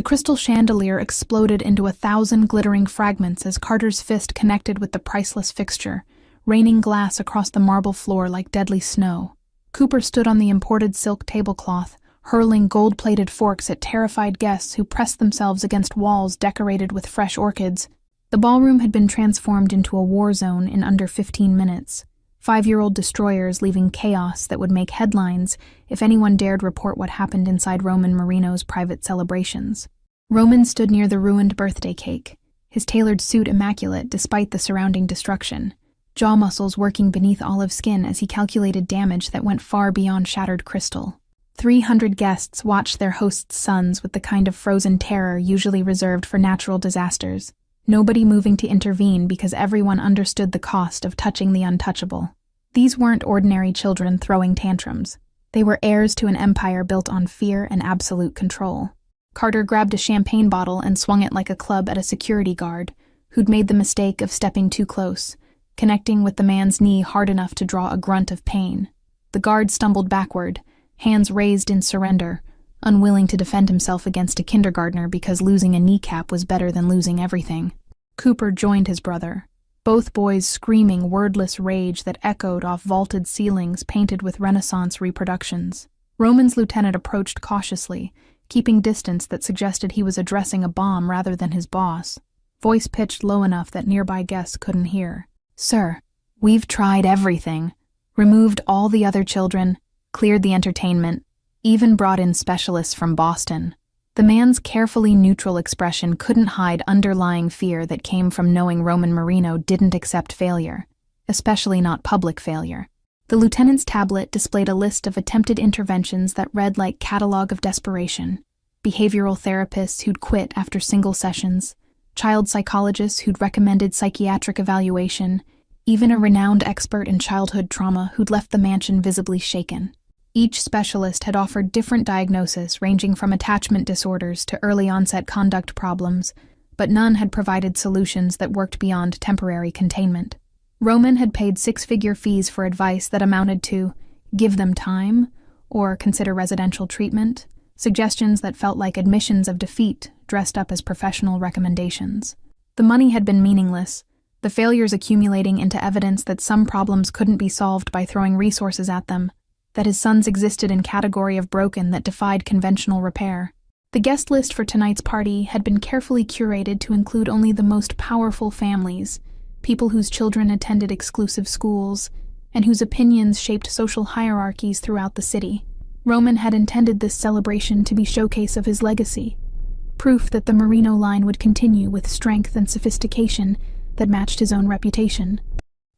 The crystal chandelier exploded into 1,000 glittering fragments as Carter's fist connected with the priceless fixture, raining glass across the marble floor like deadly snow. Cooper stood on the imported silk tablecloth, hurling gold-plated forks at terrified guests who pressed themselves against walls decorated with fresh orchids. The ballroom had been transformed into a war zone in under 15 minutes. 5-year-old destroyers leaving chaos that would make headlines if anyone dared report what happened inside Roman Marino's private celebrations. Roman stood near the ruined birthday cake, his tailored suit immaculate despite the surrounding destruction, jaw muscles working beneath olive skin as he calculated damage that went far beyond shattered crystal. 300 guests watched their host's sons with the kind of frozen terror usually reserved for natural disasters, nobody moving to intervene because everyone understood the cost of touching the untouchable. These weren't ordinary children throwing tantrums. They were heirs to an empire built on fear and absolute control. Carter grabbed a champagne bottle and swung it like a club at a security guard, who'd made the mistake of stepping too close, connecting with the man's knee hard enough to draw a grunt of pain. The guard stumbled backward, hands raised in surrender, unwilling to defend himself against a kindergartner because losing a kneecap was better than losing everything. Cooper joined his brother, both boys screaming wordless rage that echoed off vaulted ceilings painted with Renaissance reproductions. Roman's lieutenant approached cautiously, keeping distance that suggested he was addressing a bomb rather than his boss, voice pitched low enough that nearby guests couldn't hear. "Sir, we've tried everything. Removed all the other children, cleared the entertainment, even brought in specialists from Boston." The man's carefully neutral expression couldn't hide underlying fear that came from knowing Roman Marino didn't accept failure, especially not public failure. The lieutenant's tablet displayed a list of attempted interventions that read like catalog of desperation. Behavioral therapists who'd quit after single sessions, child psychologists who'd recommended psychiatric evaluation, even a renowned expert in childhood trauma who'd left the mansion visibly shaken. Each specialist had offered different diagnoses ranging from attachment disorders to early-onset conduct problems, but none had provided solutions that worked beyond temporary containment. Roman had paid 6-figure fees for advice that amounted to give them time or consider residential treatment, suggestions that felt like admissions of defeat dressed up as professional recommendations. The money had been meaningless, the failures accumulating into evidence that some problems couldn't be solved by throwing resources at them, that his sons existed in category of broken that defied conventional repair. The guest list for tonight's party had been carefully curated to include only the most powerful families, people whose children attended exclusive schools, and whose opinions shaped social hierarchies throughout the city. Roman had intended this celebration to be showcase of his legacy, proof that the Marino line would continue with strength and sophistication that matched his own reputation.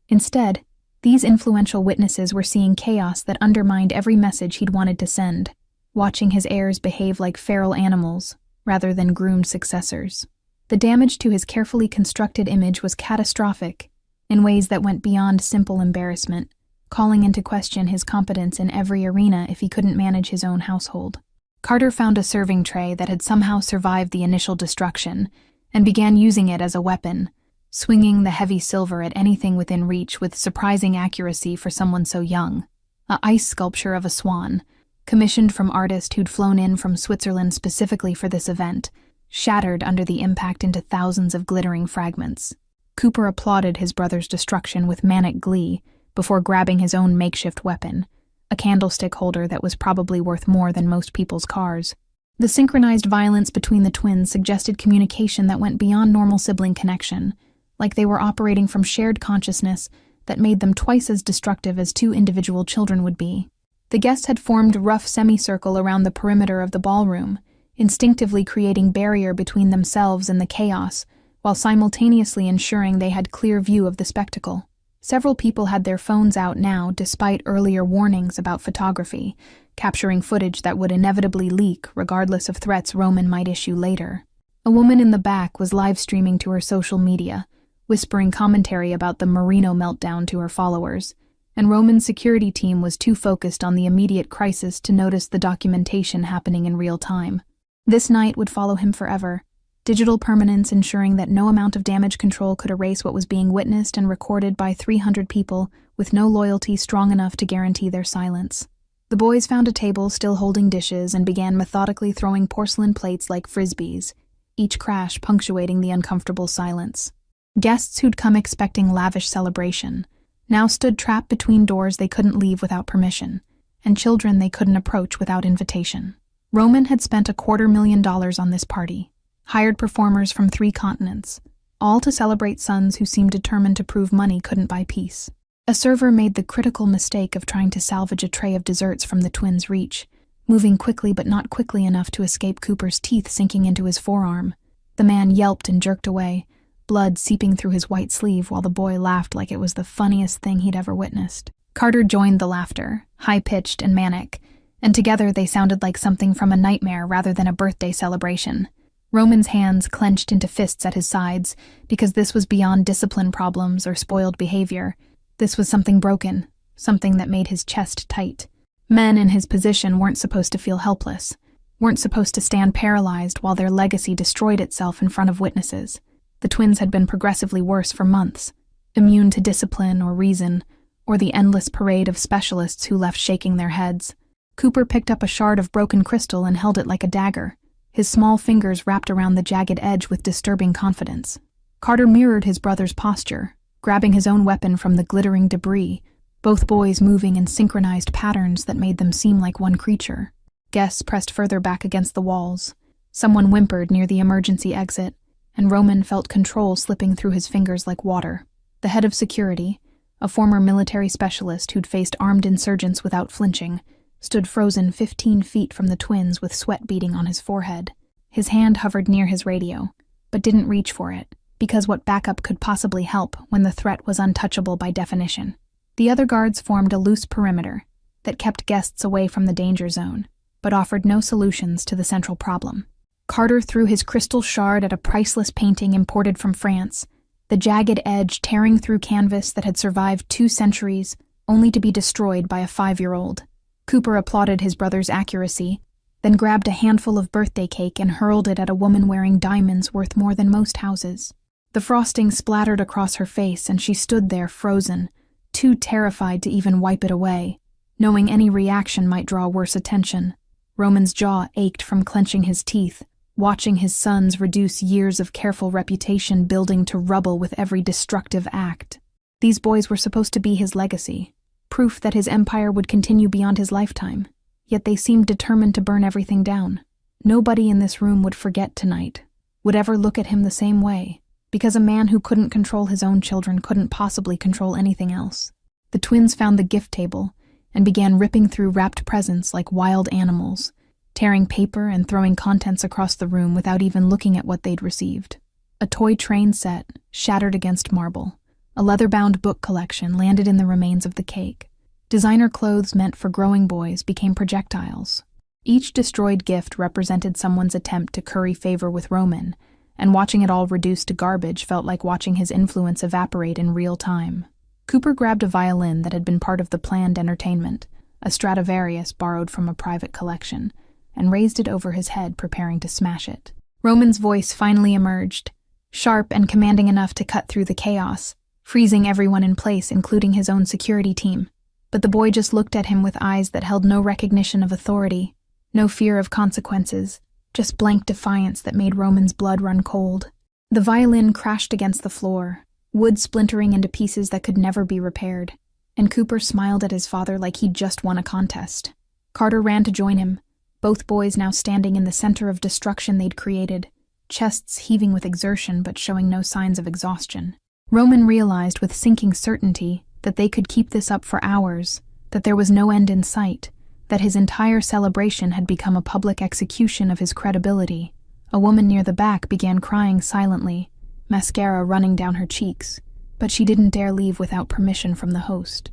Instead, these influential witnesses were seeing chaos that undermined every message he'd wanted to send, watching his heirs behave like feral animals rather than groomed successors. The damage to his carefully constructed image was catastrophic in ways that went beyond simple embarrassment, calling into question his competence in every arena if he couldn't manage his own household. Carter found a serving tray that had somehow survived the initial destruction and began using it as a weapon, swinging the heavy silver at anything within reach with surprising accuracy for someone so young. An ice sculpture of a swan, commissioned from artist who'd flown in from Switzerland specifically for this event, shattered under the impact into thousands of glittering fragments. Cooper applauded his brother's destruction with manic glee before grabbing his own makeshift weapon, a candlestick holder that was probably worth more than most people's cars. The synchronized violence between the twins suggested communication that went beyond normal sibling connection, like they were operating from shared consciousness that made them twice as destructive as 2 individual children would be. The guests had formed a rough semicircle around the perimeter of the ballroom, instinctively creating barrier between themselves and the chaos, while simultaneously ensuring they had clear view of the spectacle. Several people had their phones out now despite earlier warnings about photography, capturing footage that would inevitably leak regardless of threats Roman might issue later. A woman in the back was live streaming to her social media, whispering commentary about the Marino meltdown to her followers, and Roman's security team was too focused on the immediate crisis to notice the documentation happening in real time. This night would follow him forever, digital permanence ensuring that no amount of damage control could erase what was being witnessed and recorded by 300 people with no loyalty strong enough to guarantee their silence. The boys found a table still holding dishes and began methodically throwing porcelain plates like frisbees, each crash punctuating the uncomfortable silence. Guests who'd come expecting lavish celebration now stood trapped between doors they couldn't leave without permission, and children they couldn't approach without invitation. Roman had spent $250,000 on this party, hired performers from 3 continents, all to celebrate sons who seemed determined to prove money couldn't buy peace. A server made the critical mistake of trying to salvage a tray of desserts from the twins' reach, moving quickly but not quickly enough to escape Cooper's teeth sinking into his forearm. The man yelped and jerked away, blood seeping through his white sleeve while the boy laughed like it was the funniest thing he'd ever witnessed. Carter joined the laughter, high-pitched and manic, and together they sounded like something from a nightmare rather than a birthday celebration. Roman's hands clenched into fists at his sides because this was beyond discipline problems or spoiled behavior. This was something broken, something that made his chest tight. Men in his position weren't supposed to feel helpless, weren't supposed to stand paralyzed while their legacy destroyed itself in front of witnesses. The twins had been progressively worse for months, immune to discipline or reason, or the endless parade of specialists who left shaking their heads. Cooper picked up a shard of broken crystal and held it like a dagger, his small fingers wrapped around the jagged edge with disturbing confidence. Carter mirrored his brother's posture, grabbing his own weapon from the glittering debris, both boys moving in synchronized patterns that made them seem like one creature. Guests pressed further back against the walls. Someone whimpered near the emergency exit, and Roman felt control slipping through his fingers like water. The head of security, a former military specialist who'd faced armed insurgents without flinching, stood frozen 15 feet from the twins with sweat beading on his forehead. His hand hovered near his radio, but didn't reach for it, because what backup could possibly help when the threat was untouchable by definition. The other guards formed a loose perimeter that kept guests away from the danger zone, but offered no solutions to the central problem. Carter threw his crystal shard at a priceless painting imported from France, the jagged edge tearing through canvas that had survived 2 centuries, only to be destroyed by a 5-year-old. Cooper applauded his brother's accuracy, then grabbed a handful of birthday cake and hurled it at a woman wearing diamonds worth more than most houses. The frosting splattered across her face and she stood there frozen, too terrified to even wipe it away, knowing any reaction might draw worse attention. Roman's jaw ached from clenching his teeth, watching his sons reduce years of careful reputation building to rubble with every destructive act. These boys were supposed to be his legacy, proof that his empire would continue beyond his lifetime, yet they seemed determined to burn everything down. Nobody in this room would forget tonight, would ever look at him the same way, because a man who couldn't control his own children couldn't possibly control anything else. The twins found the gift table and began ripping through wrapped presents like wild animals, tearing paper and throwing contents across the room without even looking at what they'd received. A toy train set shattered against marble. A leather-bound book collection landed in the remains of the cake. Designer clothes meant for growing boys became projectiles. Each destroyed gift represented someone's attempt to curry favor with Roman, and watching it all reduced to garbage felt like watching his influence evaporate in real time. Cooper grabbed a violin that had been part of the planned entertainment, a Stradivarius borrowed from a private collection, and raised it over his head, preparing to smash it. Roman's voice finally emerged, sharp and commanding enough to cut through the chaos, freezing everyone in place, including his own security team. But the boy just looked at him with eyes that held no recognition of authority, no fear of consequences, just blank defiance that made Roman's blood run cold. The violin crashed against the floor, wood splintering into pieces that could never be repaired, and Cooper smiled at his father like he'd just won a contest. Carter ran to join him, both boys now standing in the center of destruction they'd created, chests heaving with exertion but showing no signs of exhaustion. Roman realized with sinking certainty that they could keep this up for hours, that there was no end in sight, that his entire celebration had become a public execution of his credibility. A woman near the back began crying silently, mascara running down her cheeks, but she didn't dare leave without permission from the host.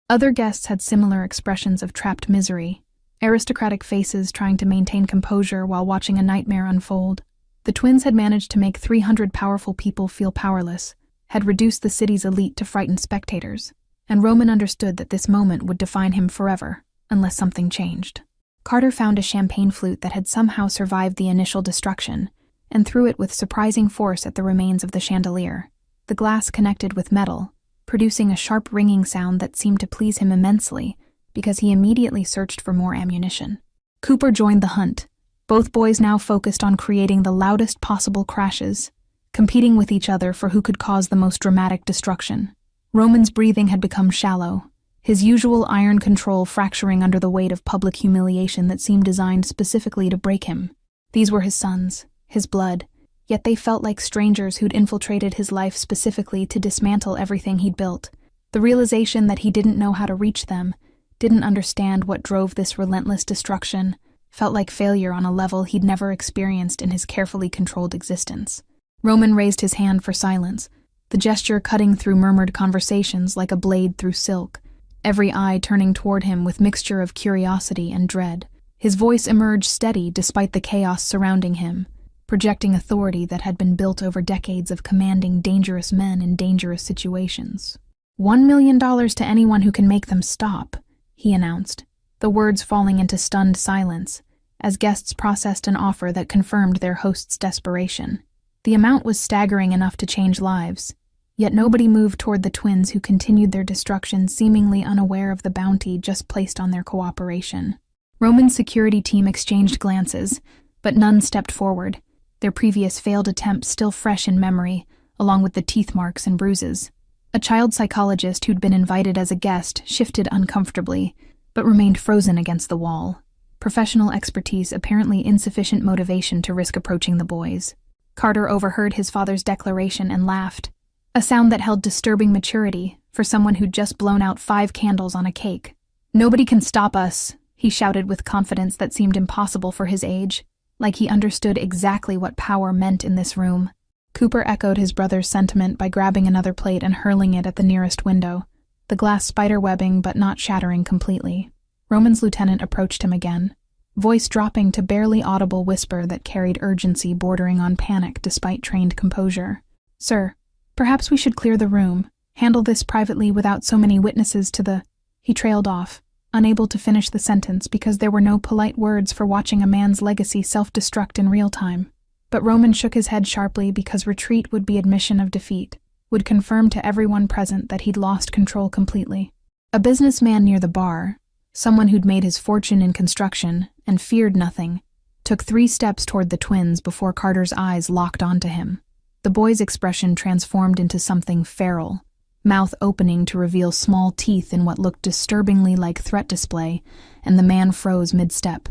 Other guests had similar expressions of trapped misery, aristocratic faces trying to maintain composure while watching a nightmare unfold. The twins had managed to make 300 powerful people feel powerless, had reduced the city's elite to frightened spectators, and Roman understood that this moment would define him forever, unless something changed. Carter found a champagne flute that had somehow survived the initial destruction, and threw it with surprising force at the remains of the chandelier. The glass connected with metal, producing a sharp ringing sound that seemed to please him immensely, because he immediately searched for more ammunition. Cooper joined the hunt, both boys now focused on creating the loudest possible crashes, competing with each other for who could cause the most dramatic destruction. Roman's breathing had become shallow, his usual iron control fracturing under the weight of public humiliation that seemed designed specifically to break him. These were his sons, his blood, yet they felt like strangers who'd infiltrated his life specifically to dismantle everything he'd built. The realization that he didn't know how to reach them, didn't understand what drove this relentless destruction, felt like failure on a level he'd never experienced in his carefully controlled existence. Roman raised his hand for silence, the gesture cutting through murmured conversations like a blade through silk, every eye turning toward him with mixture of curiosity and dread. His voice emerged steady despite the chaos surrounding him, projecting authority that had been built over decades of commanding dangerous men in dangerous situations. $1 million to anyone who can make them stop, he announced, the words falling into stunned silence as guests processed an offer that confirmed their host's desperation. The amount was staggering enough to change lives, yet nobody moved toward the twins who continued their destruction seemingly unaware of the bounty just placed on their cooperation. Roman's security team exchanged glances, but none stepped forward, their previous failed attempts still fresh in memory, along with the teeth marks and bruises. A child psychologist who'd been invited as a guest shifted uncomfortably, but remained frozen against the wall. Professional expertise, apparently insufficient motivation to risk approaching the boys. Carter overheard his father's declaration and laughed, a sound that held disturbing maturity for someone who'd just blown out 5 candles on a cake. "Nobody can stop us," he shouted with confidence that seemed impossible for his age, like he understood exactly what power meant in this room. Cooper echoed his brother's sentiment by grabbing another plate and hurling it at the nearest window, the glass spiderwebbing but not shattering completely. Roman's lieutenant approached him again, voice dropping to barely audible whisper that carried urgency bordering on panic despite trained composure. "Sir, perhaps we should clear the room, handle this privately without so many witnesses to the—" He trailed off, unable to finish the sentence because there were no polite words for watching a man's legacy self-destruct in real time. But Roman shook his head sharply because retreat would be admission of defeat, would confirm to everyone present that he'd lost control completely. A businessman near the bar, someone who'd made his fortune in construction and feared nothing, took 3 steps toward the twins before Carter's eyes locked onto him. The boy's expression transformed into something feral, mouth opening to reveal small teeth in what looked disturbingly like threat display, and the man froze mid-step.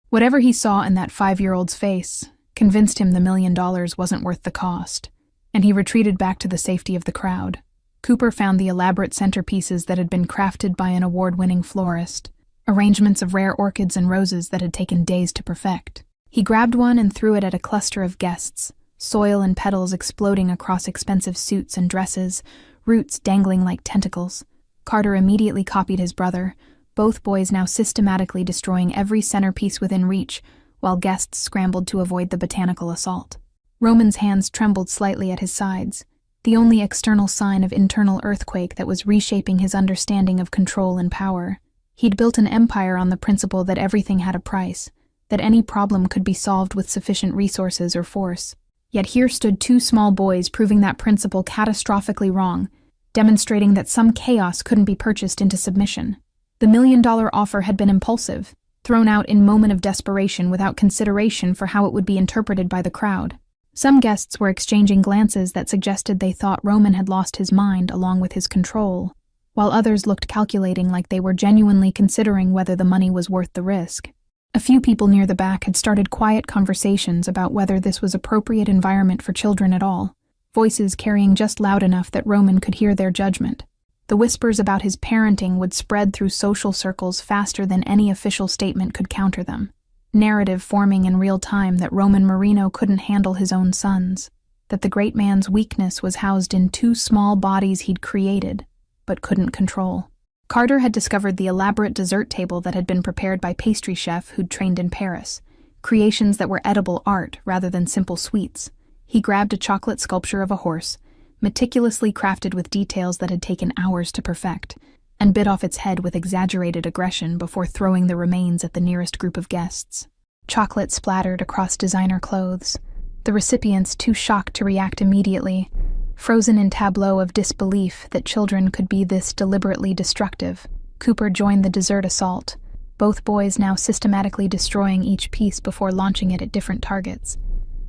Whatever he saw in that 5-year-old's face convinced him the $1 million wasn't worth the cost, and he retreated back to the safety of the crowd. Cooper found the elaborate centerpieces that had been crafted by an award-winning florist, arrangements of rare orchids and roses that had taken days to perfect. He grabbed one and threw it at a cluster of guests, soil and petals exploding across expensive suits and dresses, roots dangling like tentacles. Carter immediately copied his brother, both boys now systematically destroying every centerpiece within reach, while guests scrambled to avoid the botanical assault. Roman's hands trembled slightly at his sides, the only external sign of internal earthquake that was reshaping his understanding of control and power. He'd built an empire on the principle that everything had a price, that any problem could be solved with sufficient resources or force. Yet here stood 2 small boys proving that principle catastrophically wrong, demonstrating that some chaos couldn't be purchased into submission. The $1 million offer had been impulsive, thrown out in moment of desperation without consideration for how it would be interpreted by the crowd. Some guests were exchanging glances that suggested they thought Roman had lost his mind along with his control, while others looked calculating like they were genuinely considering whether the money was worth the risk. A few people near the back had started quiet conversations about whether this was appropriate environment for children at all, voices carrying just loud enough that Roman could hear their judgment. The whispers about his parenting would spread through social circles faster than any official statement could counter them. Narrative forming in real time that Roman Marino couldn't handle his own sons, that the great man's weakness was housed in 2 small bodies he'd created, but couldn't control. Carter had discovered the elaborate dessert table that had been prepared by pastry chef who'd trained in Paris, creations that were edible art rather than simple sweets. He grabbed a chocolate sculpture of a horse, meticulously crafted with details that had taken hours to perfect, and bit off its head with exaggerated aggression before throwing the remains at the nearest group of guests. Chocolate splattered across designer clothes, the recipients too shocked to react immediately, frozen in tableau of disbelief that children could be this deliberately destructive. Cooper joined the dessert assault, both boys now systematically destroying each piece before launching it at different targets,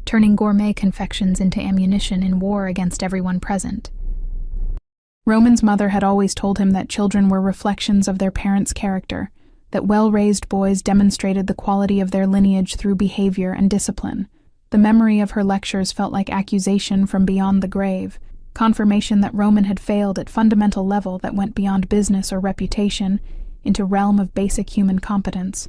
turning gourmet confections into ammunition in war against everyone present. Roman's mother had always told him that children were reflections of their parents' character, that well-raised boys demonstrated the quality of their lineage through behavior and discipline. The memory of her lectures felt like accusation from beyond the grave, confirmation that Roman had failed at fundamental level that went beyond business or reputation into realm of basic human competence.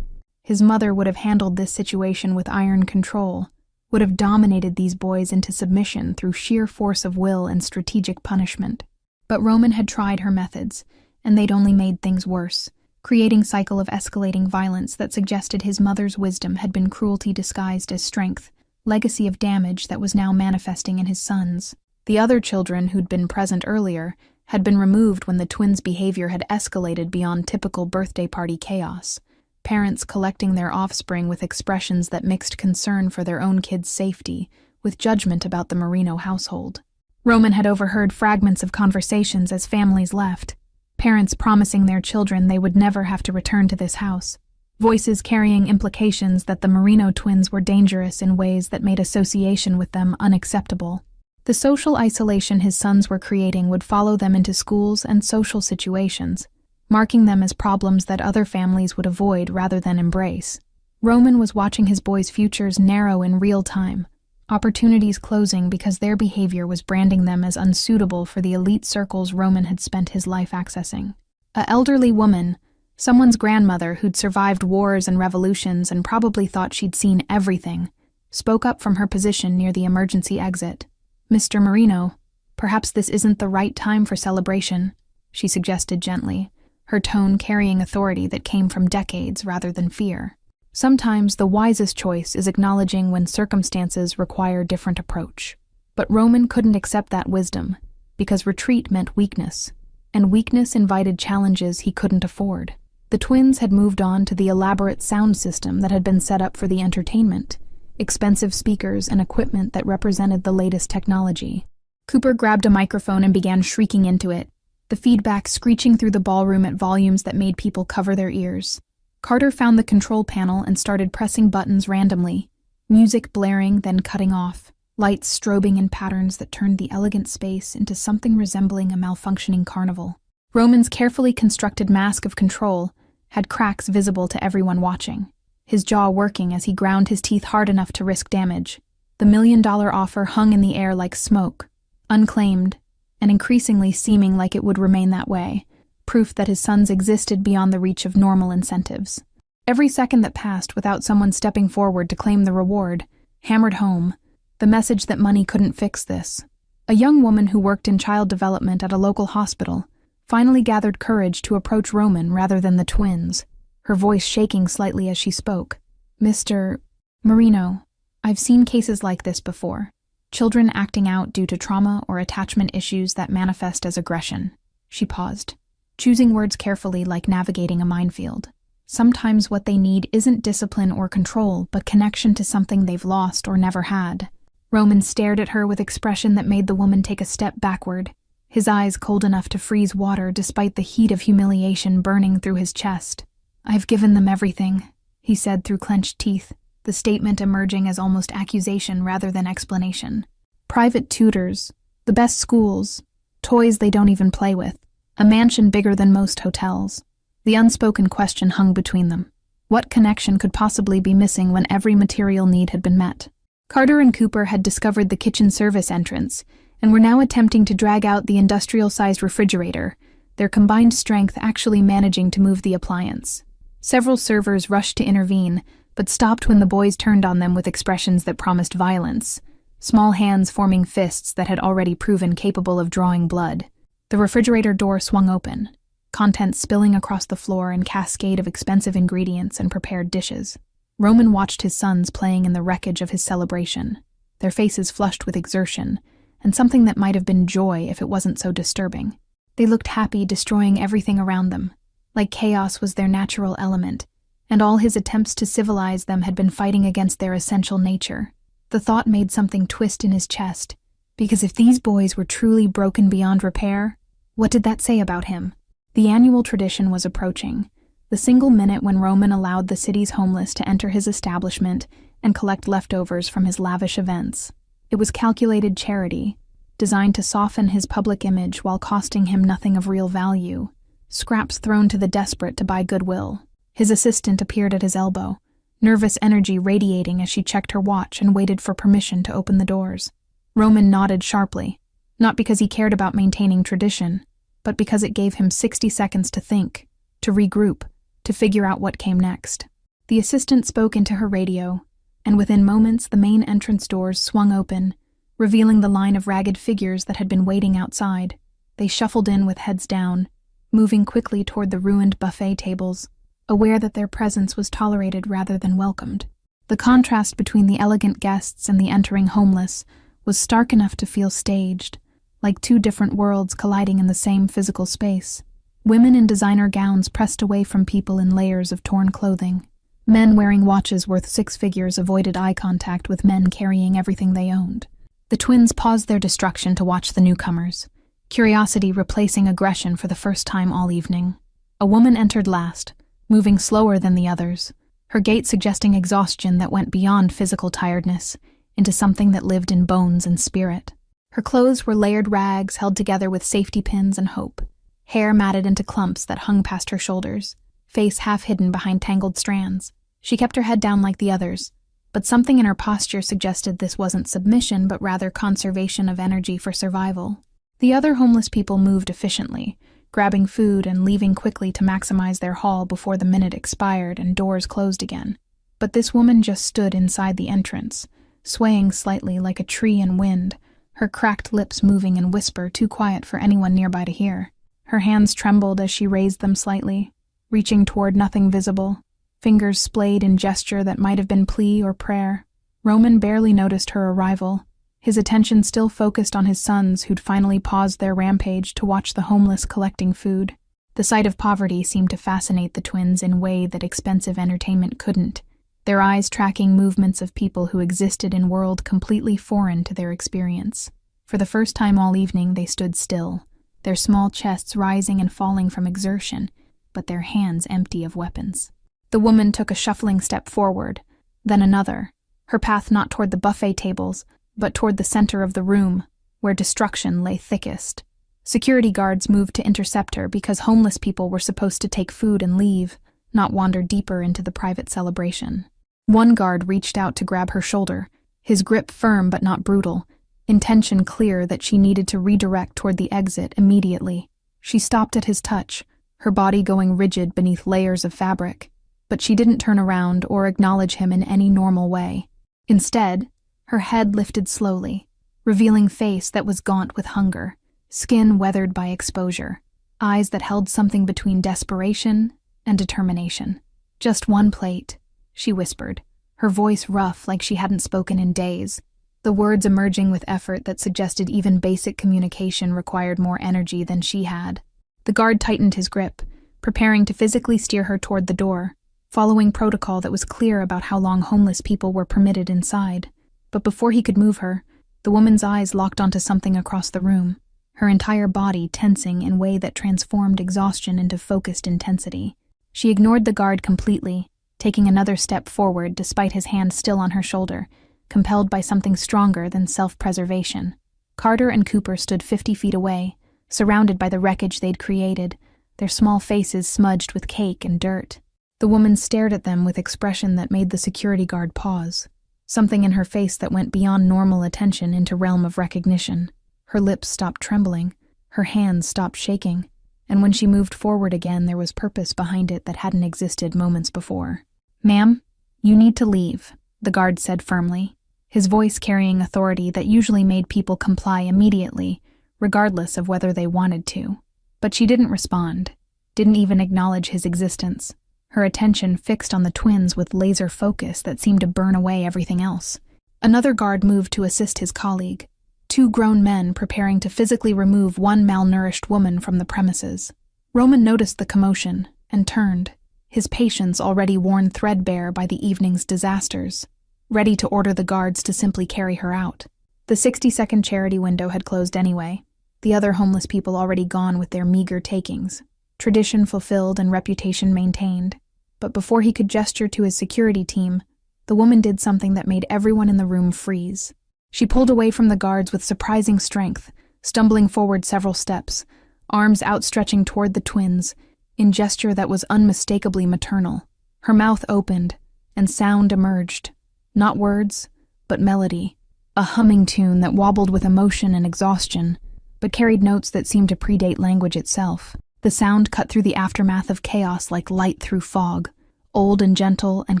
His mother would have handled this situation with iron control, would have dominated these boys into submission through sheer force of will and strategic punishment. But Roman had tried her methods, and they'd only made things worse, creating a cycle of escalating violence that suggested his mother's wisdom had been cruelty disguised as strength, legacy of damage that was now manifesting in his sons. The other children who'd been present earlier had been removed when the twins' behavior had escalated beyond typical birthday party chaos, parents collecting their offspring with expressions that mixed concern for their own kids' safety with judgment about the Marino household. Roman had overheard fragments of conversations as families left, parents promising their children they would never have to return to this house, voices carrying implications that the Marino twins were dangerous in ways that made association with them unacceptable. The social isolation his sons were creating would follow them into schools and social situations, marking them as problems that other families would avoid rather than embrace. Roman was watching his boys' futures narrow in real time, opportunities closing because their behavior was branding them as unsuitable for the elite circles Roman had spent his life accessing. An elderly woman, someone's grandmother who'd survived wars and revolutions and probably thought she'd seen everything, spoke up from her position near the emergency exit. "Mr. Marino, perhaps this isn't the right time for celebration," she suggested gently, her tone carrying authority that came from decades rather than fear. Sometimes the wisest choice is acknowledging when circumstances require different approach. But Roman couldn't accept that wisdom, because retreat meant weakness, and weakness invited challenges he couldn't afford. The twins had moved on to the elaborate sound system that had been set up for the entertainment, expensive speakers and equipment that represented the latest technology. Cooper grabbed a microphone and began shrieking into it, the feedback screeching through the ballroom at volumes that made people cover their ears. Carter found the control panel and started pressing buttons randomly, music blaring then cutting off, lights strobing in patterns that turned the elegant space into something resembling a malfunctioning carnival. Roman's carefully constructed mask of control had cracks visible to everyone watching, his jaw working as he ground his teeth hard enough to risk damage. The $1 million offer hung in the air like smoke, unclaimed, and increasingly seeming like it would remain that way, proof that his sons existed beyond the reach of normal incentives. Every second that passed without someone stepping forward to claim the reward hammered home the message that money couldn't fix this. A young woman who worked in child development at a local hospital finally gathered courage to approach Roman rather than the twins, her voice shaking slightly as she spoke. "Mr. Marino, I've seen cases like this before. Children acting out due to trauma or attachment issues that manifest as aggression." She paused, choosing words carefully like navigating a minefield. Sometimes what they need isn't discipline or control, but connection to something they've lost or never had. Roman stared at her with expression that made the woman take a step backward, his eyes cold enough to freeze water despite the heat of humiliation burning through his chest. "I've given them everything," he said through clenched teeth, the statement emerging as almost accusation rather than explanation. "Private tutors, the best schools, toys they don't even play with, a mansion bigger than most hotels." The unspoken question hung between them. What connection could possibly be missing when every material need had been met? Carter and Cooper had discovered the kitchen service entrance and were now attempting to drag out the industrial-sized refrigerator, their combined strength actually managing to move the appliance. Several servers rushed to intervene, but stopped when the boys turned on them with expressions that promised violence, small hands forming fists that had already proven capable of drawing blood. The refrigerator door swung open, contents spilling across the floor and cascade of expensive ingredients and prepared dishes. Roman watched his sons playing in the wreckage of his celebration, their faces flushed with exertion, and something that might have been joy if it wasn't so disturbing. They looked happy destroying everything around them, like chaos was their natural element, and all his attempts to civilize them had been fighting against their essential nature. The thought made something twist in his chest, because if these boys were truly broken beyond repair, what did that say about him? The annual tradition was approaching, the single minute when Roman allowed the city's homeless to enter his establishment and collect leftovers from his lavish events. It was calculated charity, designed to soften his public image while costing him nothing of real value, scraps thrown to the desperate to buy goodwill. His assistant appeared at his elbow, nervous energy radiating as she checked her watch and waited for permission to open the doors. Roman nodded sharply, not because he cared about maintaining tradition, but because it gave him 60 seconds to think, to regroup, to figure out what came next. The assistant spoke into her radio, and within moments the main entrance doors swung open, revealing the line of ragged figures that had been waiting outside. They shuffled in with heads down, moving quickly toward the ruined buffet tables, aware that their presence was tolerated rather than welcomed. The contrast between the elegant guests and the entering homeless was stark enough to feel staged, like two different worlds colliding in the same physical space. Women in designer gowns pressed away from people in layers of torn clothing. Men wearing watches worth 6 figures avoided eye contact with men carrying everything they owned. The twins paused their destruction to watch the newcomers, curiosity replacing aggression for the first time all evening. A woman entered last, moving slower than the others, her gait suggesting exhaustion that went beyond physical tiredness into something that lived in bones and spirit. Her clothes were layered rags held together with safety pins and hope, hair matted into clumps that hung past her shoulders, face half hidden behind tangled strands. She kept her head down like the others, but something in her posture suggested this wasn't submission but rather conservation of energy for survival. The other homeless people moved efficiently, grabbing food and leaving quickly to maximize their haul before the minute expired and doors closed again. But this woman just stood inside the entrance, swaying slightly like a tree in wind, her cracked lips moving in whisper too quiet for anyone nearby to hear. Her hands trembled as she raised them slightly, reaching toward nothing visible, fingers splayed in gesture that might have been plea or prayer. Roman barely noticed her arrival, his attention still focused on his sons who'd finally paused their rampage to watch the homeless collecting food. The sight of poverty seemed to fascinate the twins in a way that expensive entertainment couldn't, their eyes tracking movements of people who existed in a world completely foreign to their experience. For the first time all evening they stood still, their small chests rising and falling from exertion, but their hands empty of weapons. The woman took a shuffling step forward, then another, her path not toward the buffet tables, but toward the center of the room, where destruction lay thickest. Security guards moved to intercept her because homeless people were supposed to take food and leave, not wander deeper into the private celebration. One guard reached out to grab her shoulder, his grip firm but not brutal, intention clear that she needed to redirect toward the exit immediately. She stopped at his touch, her body going rigid beneath layers of fabric, but she didn't turn around or acknowledge him in any normal way. Instead, her head lifted slowly, revealing face that was gaunt with hunger, skin weathered by exposure, eyes that held something between desperation and determination. "Just one plate," she whispered, her voice rough like she hadn't spoken in days, the words emerging with effort that suggested even basic communication required more energy than she had. The guard tightened his grip, preparing to physically steer her toward the door, following protocol that was clear about how long homeless people were permitted inside. But before he could move her, the woman's eyes locked onto something across the room, her entire body tensing in a way that transformed exhaustion into focused intensity. She ignored the guard completely, taking another step forward despite his hand still on her shoulder, compelled by something stronger than self-preservation. Carter and Cooper stood 50 feet away, surrounded by the wreckage they'd created, their small faces smudged with cake and dirt. The woman stared at them with expression that made the security guard pause, something in her face that went beyond normal attention into realm of recognition. Her lips stopped trembling, her hands stopped shaking, and when she moved forward again there was purpose behind it that hadn't existed moments before. "Ma'am, you need to leave," the guard said firmly, his voice carrying authority that usually made people comply immediately, regardless of whether they wanted to. But she didn't respond, didn't even acknowledge his existence, her attention fixed on the twins with laser focus that seemed to burn away everything else. Another guard moved to assist his colleague, 2 grown men preparing to physically remove one malnourished woman from the premises. Roman noticed the commotion and turned, his patience already worn threadbare by the evening's disasters, ready to order the guards to simply carry her out. The 60-second charity window had closed anyway, the other homeless people already gone with their meager takings. tradition fulfilled and reputation maintained. But before he could gesture to his security team, the woman did something that made everyone in the room freeze. She pulled away from the guards with surprising strength, stumbling forward several steps, arms outstretching toward the twins, in gesture that was unmistakably maternal. Her mouth opened, and sound emerged. Not words, but melody. A humming tune that wobbled with emotion and exhaustion, but carried notes that seemed to predate language itself. The sound cut through the aftermath of chaos like light through fog, old and gentle and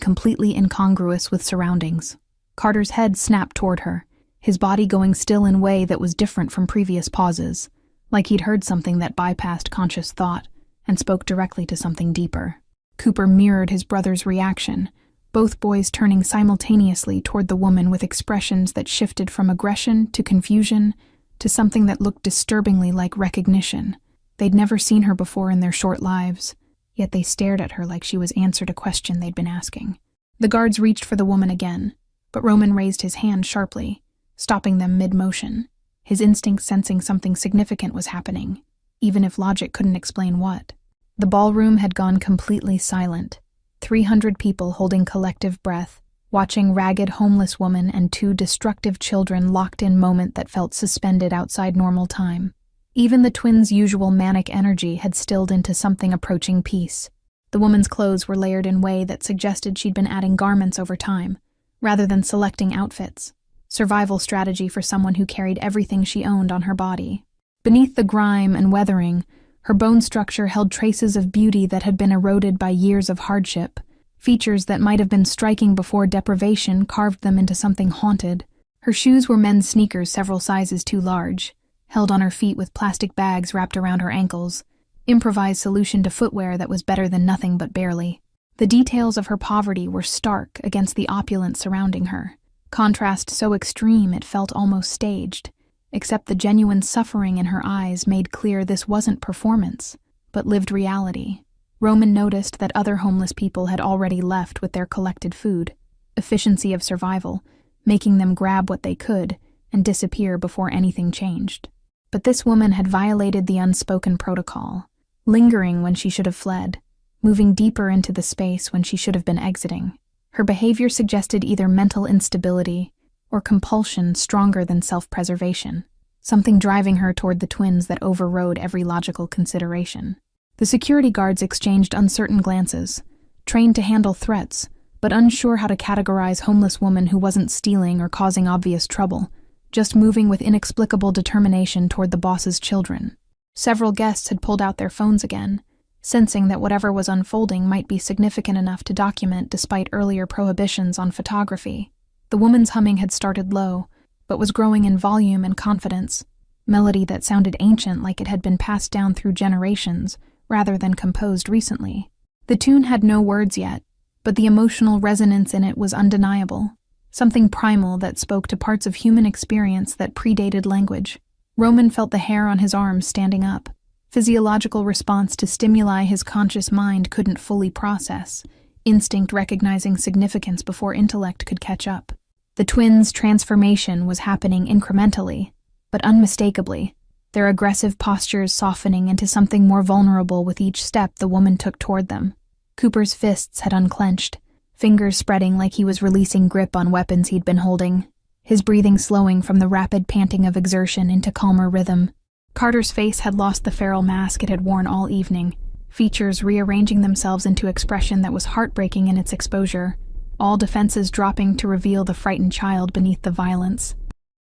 completely incongruous with surroundings. Carter's head snapped toward her, his body going still in a way that was different from previous pauses, like he'd heard something that bypassed conscious thought and spoke directly to something deeper. Cooper mirrored his brother's reaction, both boys turning simultaneously toward the woman with expressions that shifted from aggression to confusion to something that looked disturbingly like recognition. They'd never seen her before in their short lives, yet they stared at her like she was answered a question they'd been asking. The guards reached for the woman again, but Roman raised his hand sharply, stopping them mid-motion, his instinct sensing something significant was happening, even if logic couldn't explain what. The ballroom had gone completely silent, 300 people holding collective breath, watching ragged homeless woman and 2 destructive children locked in moment that felt suspended outside normal time. Even the twins' usual manic energy had stilled into something approaching peace. The woman's clothes were layered in a way that suggested she'd been adding garments over time, rather than selecting outfits. Survival strategy for someone who carried everything she owned on her body. Beneath the grime and weathering, her bone structure held traces of beauty that had been eroded by years of hardship. Features that might have been striking before deprivation carved them into something haunted. Her shoes were men's sneakers several sizes too large, held on her feet with plastic bags wrapped around her ankles, improvised solution to footwear that was better than nothing but barely. The details of her poverty were stark against the opulence surrounding her, contrast so extreme it felt almost staged, except the genuine suffering in her eyes made clear this wasn't performance, but lived reality. Roman noticed that other homeless people had already left with their collected food, efficiency of survival, making them grab what they could and disappear before anything changed. But this woman had violated the unspoken protocol, lingering when she should have fled, moving deeper into the space when she should have been exiting. Her behavior suggested either mental instability or compulsion stronger than self-preservation, something driving her toward the twins that overrode every logical consideration. The security guards exchanged uncertain glances, trained to handle threats, but unsure how to categorize homeless woman who wasn't stealing or causing obvious trouble, just moving with inexplicable determination toward the boss's children. Several guests had pulled out their phones again, sensing that whatever was unfolding might be significant enough to document despite earlier prohibitions on photography. The woman's humming had started low, but was growing in volume and confidence, melody that sounded ancient like it had been passed down through generations rather than composed recently. The tune had no words yet, but the emotional resonance in it was undeniable, something primal that spoke to parts of human experience that predated language. Roman felt the hair on his arms standing up, physiological response to stimuli his conscious mind couldn't fully process, instinct recognizing significance before intellect could catch up. The twins' transformation was happening incrementally, but unmistakably, their aggressive postures softening into something more vulnerable with each step the woman took toward them. Cooper's fists had unclenched, fingers spreading like he was releasing grip on weapons he'd been holding, his breathing slowing from the rapid panting of exertion into calmer rhythm. Carter's face had lost the feral mask it had worn all evening, features rearranging themselves into expression that was heartbreaking in its exposure, all defenses dropping to reveal the frightened child beneath the violence.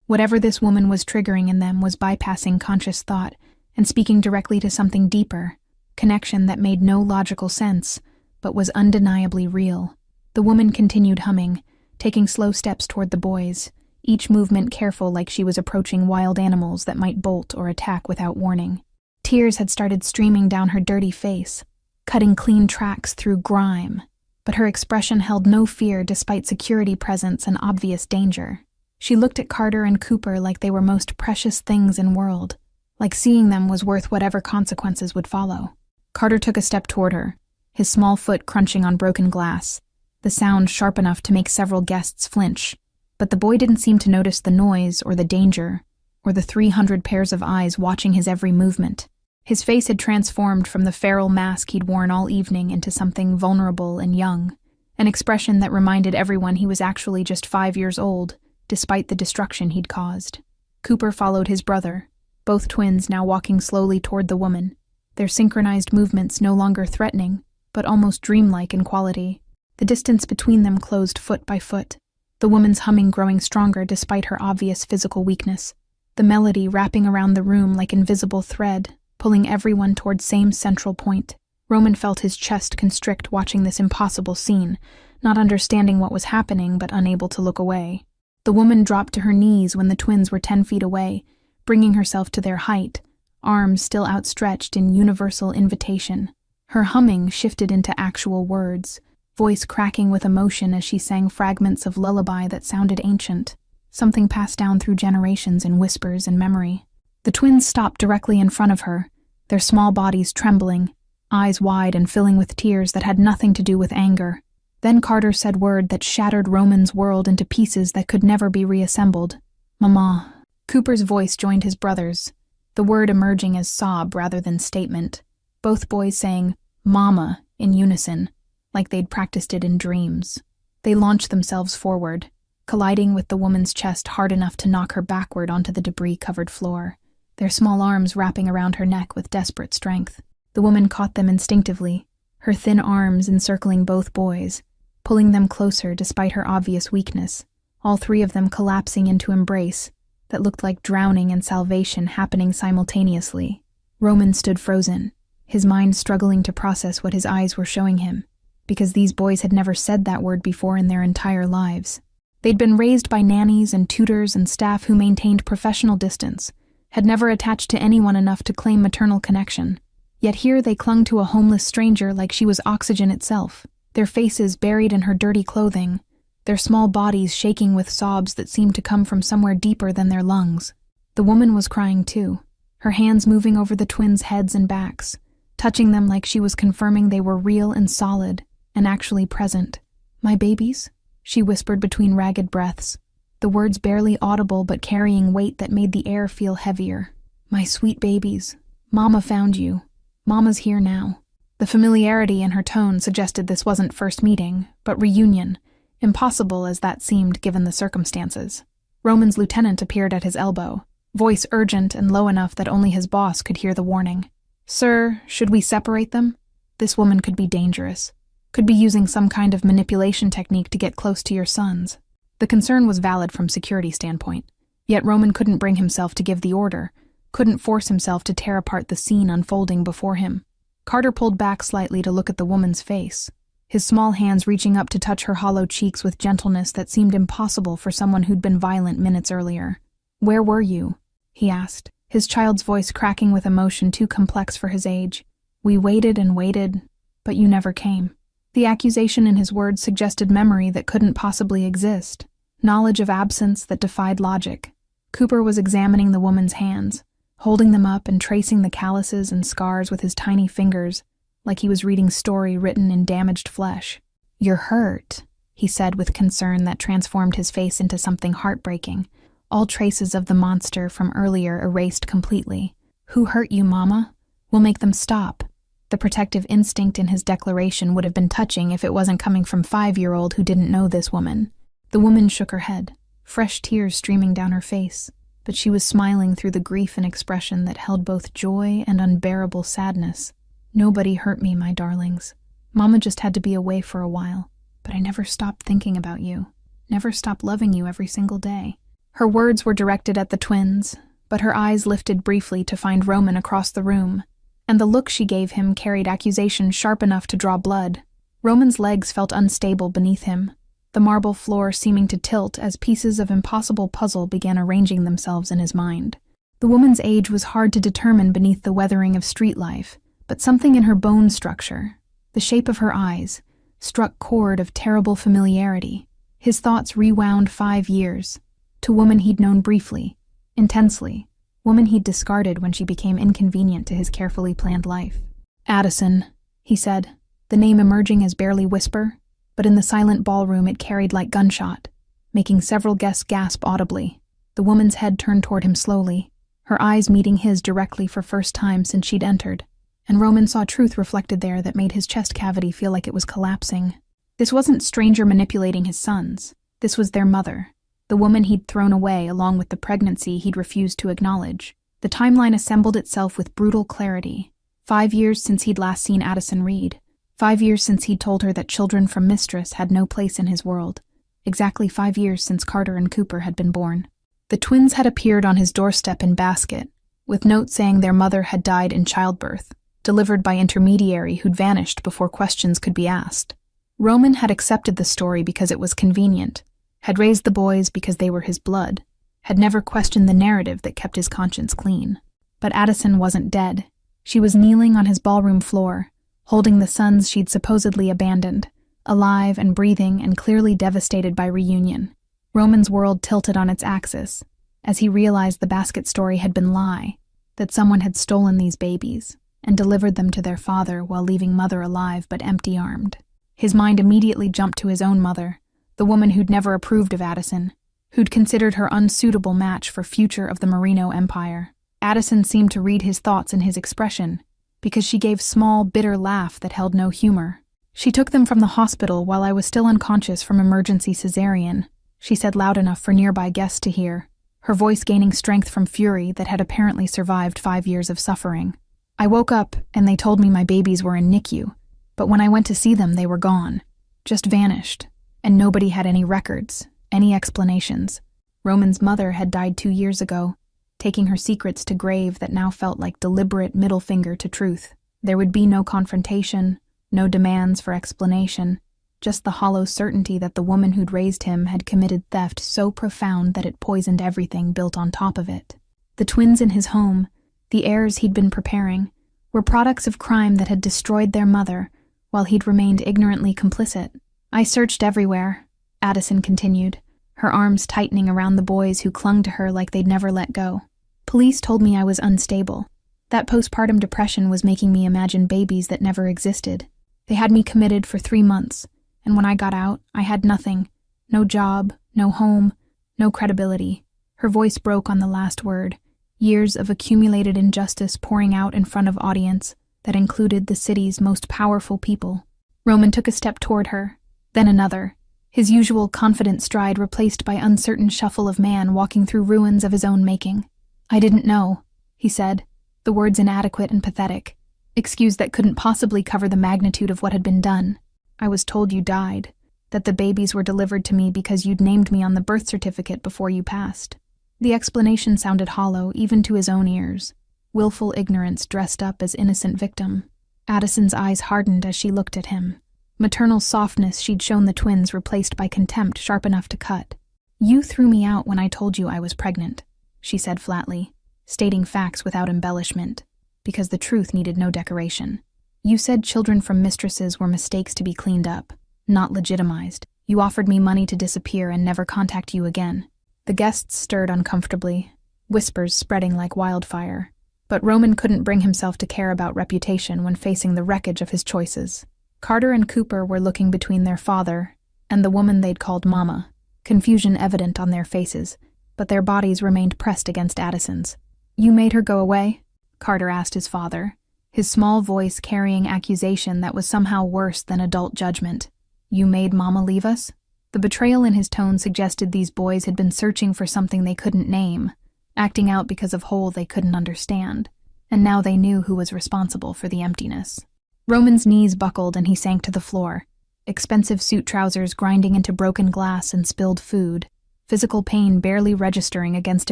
Whatever this woman was triggering in them was bypassing conscious thought and speaking directly to something deeper, connection that made no logical sense, but was undeniably real. The woman continued humming, taking slow steps toward the boys, each movement careful like she was approaching wild animals that might bolt or attack without warning. Tears had started streaming down her dirty face, cutting clean tracks through grime, but her expression held no fear despite security presence and obvious danger. She looked at Carter and Cooper like they were most precious things in the world, like seeing them was worth whatever consequences would follow. Carter took a step toward her, his small foot crunching on broken glass, the sound sharp enough to make several guests flinch, but the boy didn't seem to notice the noise or the danger, or the 300 pairs of eyes watching his every movement. His face had transformed from the feral mask he'd worn all evening into something vulnerable and young, an expression that reminded everyone he was actually just 5 years old, despite the destruction he'd caused. Cooper followed his brother, both twins now walking slowly toward the woman, their synchronized movements no longer threatening, but almost dreamlike in quality. The distance between them closed foot by foot, the woman's humming growing stronger despite her obvious physical weakness, the melody wrapping around the room like invisible thread, pulling everyone toward same central point. Roman felt his chest constrict watching this impossible scene, not understanding what was happening but unable to look away. The woman dropped to her knees when the twins were 10 feet away, bringing herself to their height, arms still outstretched in universal invitation. Her humming shifted into actual words, voice cracking with emotion as she sang fragments of lullaby that sounded ancient, something passed down through generations in whispers and memory. The twins stopped directly in front of her, their small bodies trembling, eyes wide and filling with tears that had nothing to do with anger. Then Carter said word that shattered Roman's world into pieces that could never be reassembled. "Mama." Cooper's voice joined his brother's, the word emerging as sob rather than statement, both boys saying "Mama" in unison, like they'd practiced it in dreams. They launched themselves forward, colliding with the woman's chest hard enough to knock her backward onto the debris-covered floor, their small arms wrapping around her neck with desperate strength. The woman caught them instinctively, her thin arms encircling both boys, pulling them closer despite her obvious weakness, all three of them collapsing into embrace that looked like drowning and salvation happening simultaneously. Roman stood frozen, his mind struggling to process what his eyes were showing him, because these boys had never said that word before in their entire lives. They'd been raised by nannies and tutors and staff who maintained professional distance, had never attached to anyone enough to claim maternal connection. Yet here they clung to a homeless stranger like she was oxygen itself, their faces buried in her dirty clothing, their small bodies shaking with sobs that seemed to come from somewhere deeper than their lungs. The woman was crying too, her hands moving over the twins' heads and backs, touching them like she was confirming they were real and solid, and actually present. "My babies?" she whispered between ragged breaths, the words barely audible but carrying weight that made the air feel heavier. "My sweet babies. Mama found you. Mama's here now." The familiarity in her tone suggested this wasn't first meeting, but reunion, impossible as that seemed given the circumstances. Roman's lieutenant appeared at his elbow, voice urgent and low enough that only his boss could hear the warning. "Sir, should we separate them? This woman could be dangerous. Could be using some kind of manipulation technique to get close to your sons." The concern was valid from security standpoint, yet Roman couldn't bring himself to give the order, couldn't force himself to tear apart the scene unfolding before him. Carter pulled back slightly to look at the woman's face, his small hands reaching up to touch her hollow cheeks with gentleness that seemed impossible for someone who'd been violent minutes earlier. "Where were you?" he asked, his child's voice cracking with emotion too complex for his age. "We waited and waited, but you never came." The accusation in his words suggested memory that couldn't possibly exist, knowledge of absence that defied logic. Cooper was examining the woman's hands, holding them up and tracing the calluses and scars with his tiny fingers, like he was reading story written in damaged flesh. "You're hurt," he said with concern that transformed his face into something heartbreaking, all traces of the monster from earlier erased completely. "Who hurt you, Mama? We'll make them stop." The protective instinct in his declaration would have been touching if it wasn't coming from 5-year-old who didn't know this woman. The woman shook her head, fresh tears streaming down her face, but she was smiling through the grief and expression that held both joy and unbearable sadness. "Nobody hurt me, my darlings. Mama just had to be away for a while, but I never stopped thinking about you, never stopped loving you every single day." Her words were directed at the twins, but her eyes lifted briefly to find Roman across the room, and the look she gave him carried accusation sharp enough to draw blood. Roman's legs felt unstable beneath him, the marble floor seeming to tilt as pieces of impossible puzzle began arranging themselves in his mind. The woman's age was hard to determine beneath the weathering of street life, but something in her bone structure, the shape of her eyes, struck chord of terrible familiarity. His thoughts rewound 5 years, to woman he'd known briefly, intensely, woman he'd discarded when she became inconvenient to his carefully planned life. "Addison," he said, the name emerging as barely whisper, but in the silent ballroom it carried like gunshot, making several guests gasp audibly. The woman's head turned toward him slowly, her eyes meeting his directly for first time since she'd entered, and Roman saw truth reflected there that made his chest cavity feel like it was collapsing. This wasn't stranger manipulating his sons. This was their mother, the woman he'd thrown away along with the pregnancy he'd refused to acknowledge. The timeline assembled itself with brutal clarity. 5 years since he'd last seen Addison Reed. 5 years since he'd told her that children from Mistress had no place in his world. Exactly 5 years since Carter and Cooper had been born. The twins had appeared on his doorstep in basket, with notes saying their mother had died in childbirth, delivered by intermediary who'd vanished before questions could be asked. Roman had accepted the story because it was convenient, had raised the boys because they were his blood, had never questioned the narrative that kept his conscience clean. But Addison wasn't dead. She was kneeling on his ballroom floor, holding the sons she'd supposedly abandoned, alive and breathing and clearly devastated by reunion. Roman's world tilted on its axis, as he realized the basket story had been lie, that someone had stolen these babies and delivered them to their father while leaving mother alive but empty-armed. His mind immediately jumped to his own mother, the woman who'd never approved of Addison, who'd considered her unsuitable match for future of the Merino Empire. Addison seemed to read his thoughts in his expression, because she gave small, bitter laugh that held no humor. She took them from the hospital while I was still unconscious from emergency cesarean, she said loud enough for nearby guests to hear, her voice gaining strength from fury that had apparently survived 5 years of suffering. I woke up and they told me my babies were in NICU, but when I went to see them they were gone, just vanished, and nobody had any records, any explanations. Roman's mother had died 2 years ago, taking her secrets to grave that now felt like deliberate middle finger to truth. There would be no confrontation, no demands for explanation, just the hollow certainty that the woman who'd raised him had committed theft so profound that it poisoned everything built on top of it. The twins in his home, the heirs he'd been preparing, were products of crime that had destroyed their mother, while he'd remained ignorantly complicit. I searched everywhere, Addison continued, her arms tightening around the boys who clung to her like they'd never let go. Police told me I was unstable. That postpartum depression was making me imagine babies that never existed. They had me committed for 3 months, and when I got out, I had nothing. No job, no home, no credibility. Her voice broke on the last word, years of accumulated injustice pouring out in front of audience that included the city's most powerful people. Roman took a step toward her, then another, his usual confident stride replaced by uncertain shuffle of man walking through ruins of his own making. I didn't know, he said, the words inadequate and pathetic, excuse that couldn't possibly cover the magnitude of what had been done. I was told you died, that the babies were delivered to me because you'd named me on the birth certificate before you passed. The explanation sounded hollow even to his own ears, willful ignorance dressed up as innocent victim. Addison's eyes hardened as she looked at him. Maternal softness she'd shown the twins replaced by contempt sharp enough to cut. You threw me out when I told you I was pregnant, she said flatly, stating facts without embellishment, because the truth needed no decoration. You said children from mistresses were mistakes to be cleaned up, not legitimized. You offered me money to disappear and never contact you again. The guests stirred uncomfortably, whispers spreading like wildfire. But Roman couldn't bring himself to care about reputation when facing the wreckage of his choices. Carter and Cooper were looking between their father and the woman they'd called Mama, confusion evident on their faces, but their bodies remained pressed against Addison's. You made her go away? Carter asked his father, his small voice carrying accusation that was somehow worse than adult judgment. You made Mama leave us? The betrayal in his tone suggested these boys had been searching for something they couldn't name, acting out because of hole they couldn't understand, and now they knew who was responsible for the emptiness. Roman's knees buckled and he sank to the floor, expensive suit trousers grinding into broken glass and spilled food, physical pain barely registering against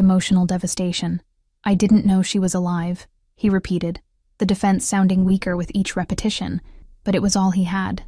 emotional devastation. I didn't know she was alive, he repeated, the defense sounding weaker with each repetition, but it was all he had.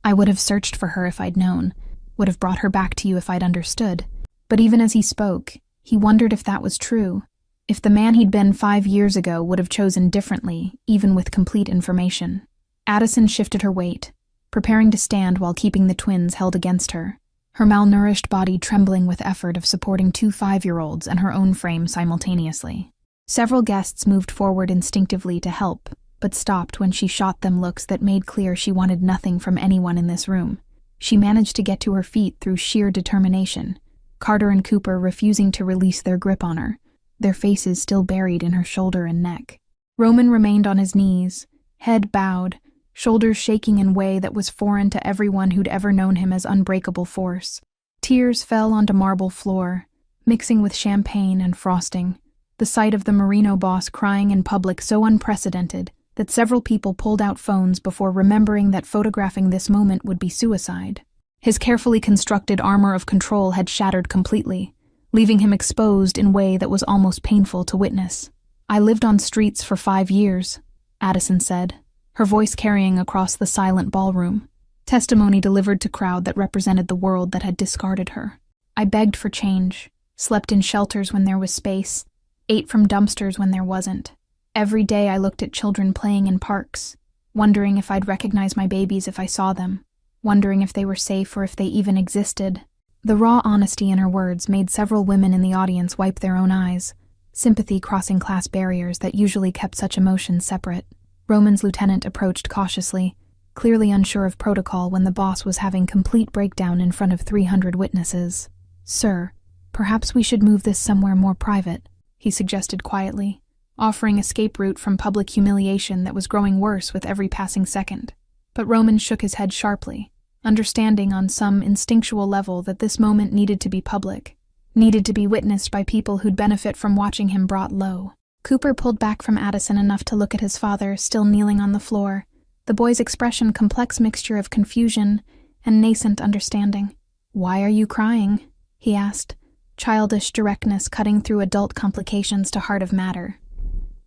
I would have searched for her if I'd known, would have brought her back to you if I'd understood. But even as he spoke, he wondered if that was true, if the man he'd been 5 years ago would have chosen differently, even with complete information. Addison shifted her weight, preparing to stand while keeping the twins held against her, her malnourished body trembling with effort of supporting 2 5-year-olds and her own frame simultaneously. Several guests moved forward instinctively to help, but stopped when she shot them looks that made clear she wanted nothing from anyone in this room. She managed to get to her feet through sheer determination, Carter and Cooper refusing to release their grip on her, their faces still buried in her shoulder and neck. Roman remained on his knees, head bowed, shoulders shaking in a way that was foreign to everyone who'd ever known him as unbreakable force. Tears fell onto marble floor, mixing with champagne and frosting. The sight of the Merino boss crying in public so unprecedented that several people pulled out phones before remembering that photographing this moment would be suicide. His carefully constructed armor of control had shattered completely, leaving him exposed in a way that was almost painful to witness. "I lived on streets for 5 years, Addison said, her voice carrying across the silent ballroom, testimony delivered to crowd that represented the world that had discarded her. "I begged for change, slept in shelters when there was space, ate from dumpsters when there wasn't. Every day I looked at children playing in parks, wondering if I'd recognize my babies if I saw them, wondering if they were safe or if they even existed." The raw honesty in her words made several women in the audience wipe their own eyes, sympathy crossing class barriers that usually kept such emotions separate. Roman's lieutenant approached cautiously, clearly unsure of protocol when the boss was having complete breakdown in front of 300 witnesses. "Sir, perhaps we should move this somewhere more private," he suggested quietly, offering escape route from public humiliation that was growing worse with every passing second. But Roman shook his head sharply, understanding on some instinctual level that this moment needed to be public, needed to be witnessed by people who'd benefit from watching him brought low. Cooper pulled back from Addison enough to look at his father, still kneeling on the floor, the boy's expression complex mixture of confusion and nascent understanding. "Why are you crying?" he asked, childish directness cutting through adult complications to heart of matter.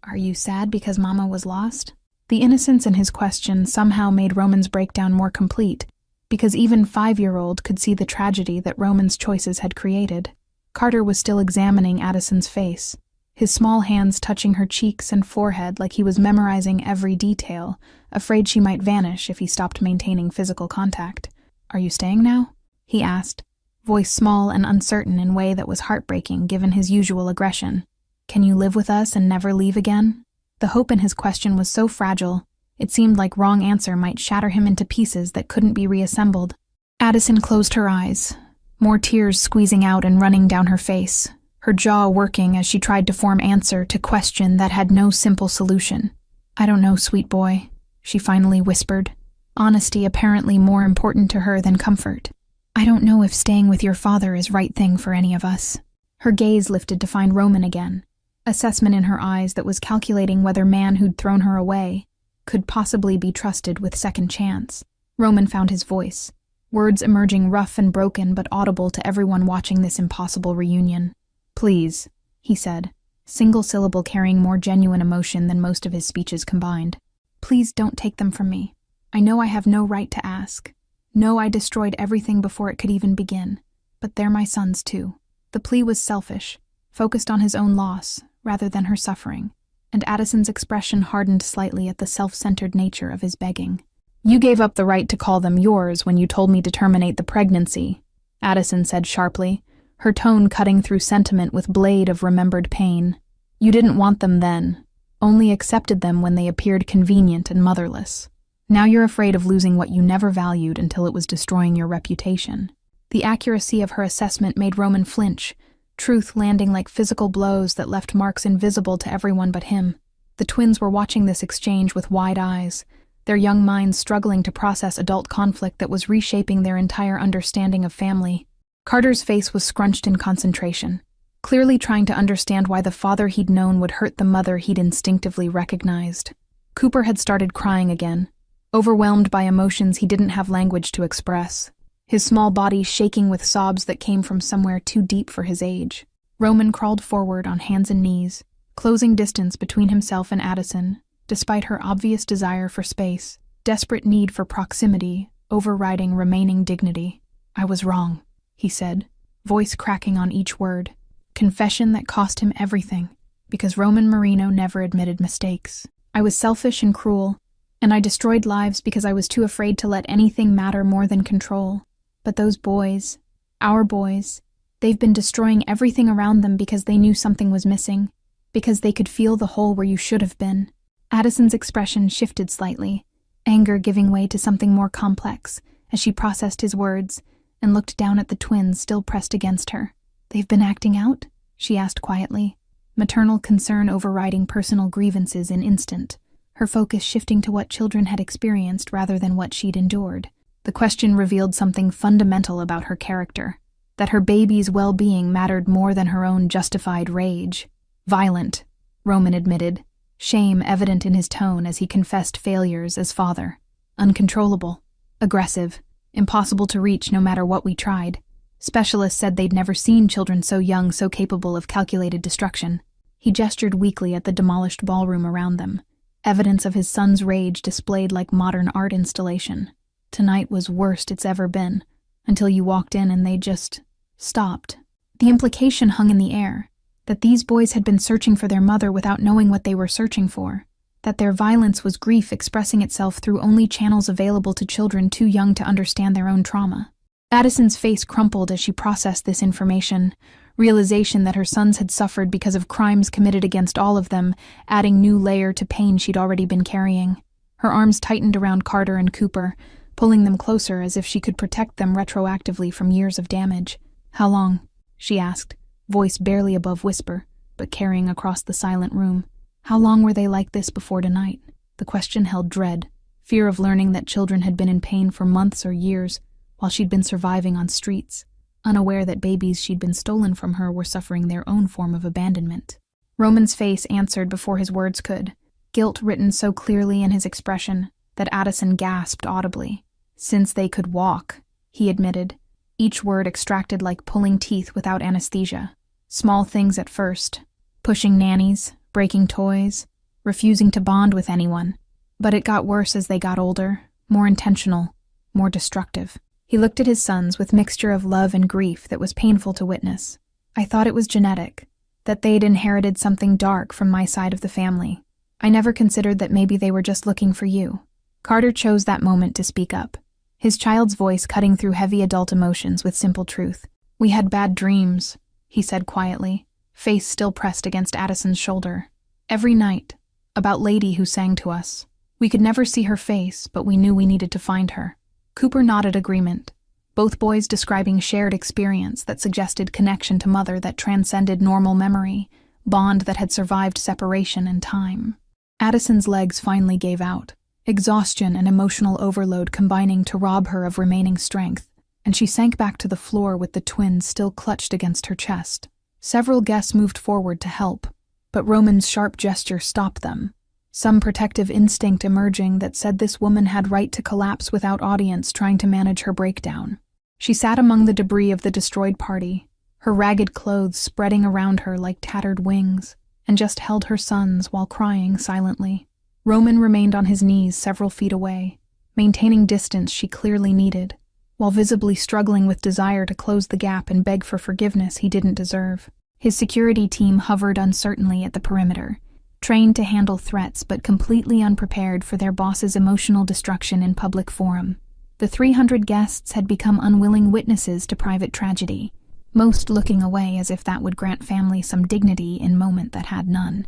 "Are you sad because Mama was lost?" The innocence in his question somehow made Roman's breakdown more complete, because even 5-year-old could see the tragedy that Roman's choices had created. Carter was still examining Addison's face, his small hands touching her cheeks and forehead like he was memorizing every detail, afraid she might vanish if he stopped maintaining physical contact. "Are you staying now?" he asked, voice small and uncertain in a way that was heartbreaking given his usual aggression. "Can you live with us and never leave again?" The hope in his question was so fragile, it seemed like wrong answer might shatter him into pieces that couldn't be reassembled. Addison closed her eyes, more tears squeezing out and running down her face, her jaw working as she tried to form answer to question that had no simple solution. "I don't know, sweet boy," she finally whispered, honesty apparently more important to her than comfort. "I don't know if staying with your father is right thing for any of us." Her gaze lifted to find Roman again, assessment in her eyes that was calculating whether man who'd thrown her away could possibly be trusted with second chance. Roman found his voice, words emerging rough and broken but audible to everyone watching this impossible reunion. "Please," he said, single syllable carrying more genuine emotion than most of his speeches combined. "Please don't take them from me. I know I have no right to ask. No, I destroyed everything before it could even begin. But they're my sons too." The plea was selfish, focused on his own loss rather than her suffering, and Addison's expression hardened slightly at the self-centered nature of his begging. "You gave up the right to call them yours when you told me to terminate the pregnancy," Addison said sharply, her tone cutting through sentiment with blade of remembered pain. "You didn't want them then, only accepted them when they appeared convenient and motherless. Now you're afraid of losing what you never valued until it was destroying your reputation." The accuracy of her assessment made Roman flinch, truth landing like physical blows that left marks invisible to everyone but him. The twins were watching this exchange with wide eyes, their young minds struggling to process adult conflict that was reshaping their entire understanding of family. Carter's face was scrunched in concentration, clearly trying to understand why the father he'd known would hurt the mother he'd instinctively recognized. Cooper had started crying again, overwhelmed by emotions he didn't have language to express, his small body shaking with sobs that came from somewhere too deep for his age. Roman crawled forward on hands and knees, closing distance between himself and Addison, despite her obvious desire for space, desperate need for proximity, overriding remaining dignity. "I was wrong," he said, voice cracking on each word. Confession that cost him everything, because Roman Merino never admitted mistakes. "I was selfish and cruel, and I destroyed lives because I was too afraid to let anything matter more than control. But those boys, our boys, they've been destroying everything around them because they knew something was missing, because they could feel the hole where you should have been." Addison's expression shifted slightly, anger giving way to something more complex as she processed his words and looked down at the twins still pressed against her. "They've been acting out?" she asked quietly. maternal concern overriding personal grievances in instant, her focus shifting to what children had experienced rather than what she'd endured. The question revealed something fundamental about her character, that her baby's well-being mattered more than her own justified rage. Violent, Roman admitted, shame evident in his tone as he confessed failures as father. Uncontrollable, aggressive, impossible to reach no matter what we tried. Specialists said they'd never seen children so young, so capable of calculated destruction. He gestured weakly at the demolished ballroom around them, evidence of his son's rage displayed like modern art installation. Tonight was worst it's ever been, until you walked in and they just stopped. The implication hung in the air, that these boys had been searching for their mother without knowing what they were searching for, that their violence was grief expressing itself through only channels available to children too young to understand their own trauma. Addison's face crumpled as she processed this information, realization that her sons had suffered because of crimes committed against all of them, adding new layer to pain she'd already been carrying. Her arms tightened around Carter and Cooper, pulling them closer as if she could protect them retroactively from years of damage. "How long?" she asked, voice barely above whisper, but carrying across the silent room. How long were they like this before tonight? The question held dread, fear of learning that children had been in pain for months or years, while she'd been surviving on streets, unaware that babies she'd been stolen from her were suffering their own form of abandonment. Roman's face answered before his words could, guilt written so clearly in his expression that Addison gasped audibly. "Since they could walk," he admitted, each word extracted like pulling teeth without anesthesia. Small things at first, pushing nannies, breaking toys, refusing to bond with anyone. But it got worse as they got older, more intentional, more destructive. He looked at his sons with mixture of love and grief that was painful to witness. "I thought it was genetic, that they'd inherited something dark from my side of the family. I never considered that maybe they were just looking for you." Carter chose that moment to speak up, his child's voice cutting through heavy adult emotions with simple truth. "We had bad dreams," he said quietly, face still pressed against Addison's shoulder. "Every night, about Lady who sang to us. We could never see her face, but we knew we needed to find her." Cooper nodded agreement, both boys describing shared experience that suggested connection to mother that transcended normal memory, bond that had survived separation and time. Addison's legs finally gave out, exhaustion and emotional overload combining to rob her of remaining strength, and she sank back to the floor with the twins still clutched against her chest. Several guests moved forward to help, but Roman's sharp gesture stopped them, some protective instinct emerging that said this woman had right to collapse without audience trying to manage her breakdown. She sat among the debris of the destroyed party, her ragged clothes spreading around her like tattered wings, and just held her sons while crying silently. Roman remained on his knees several feet away, maintaining distance she clearly needed, while visibly struggling with desire to close the gap and beg for forgiveness he didn't deserve. His security team hovered uncertainly at the perimeter, trained to handle threats but completely unprepared for their boss's emotional destruction in public forum. The 300 guests had become unwilling witnesses to private tragedy, most looking away as if that would grant family some dignity in moment that had none.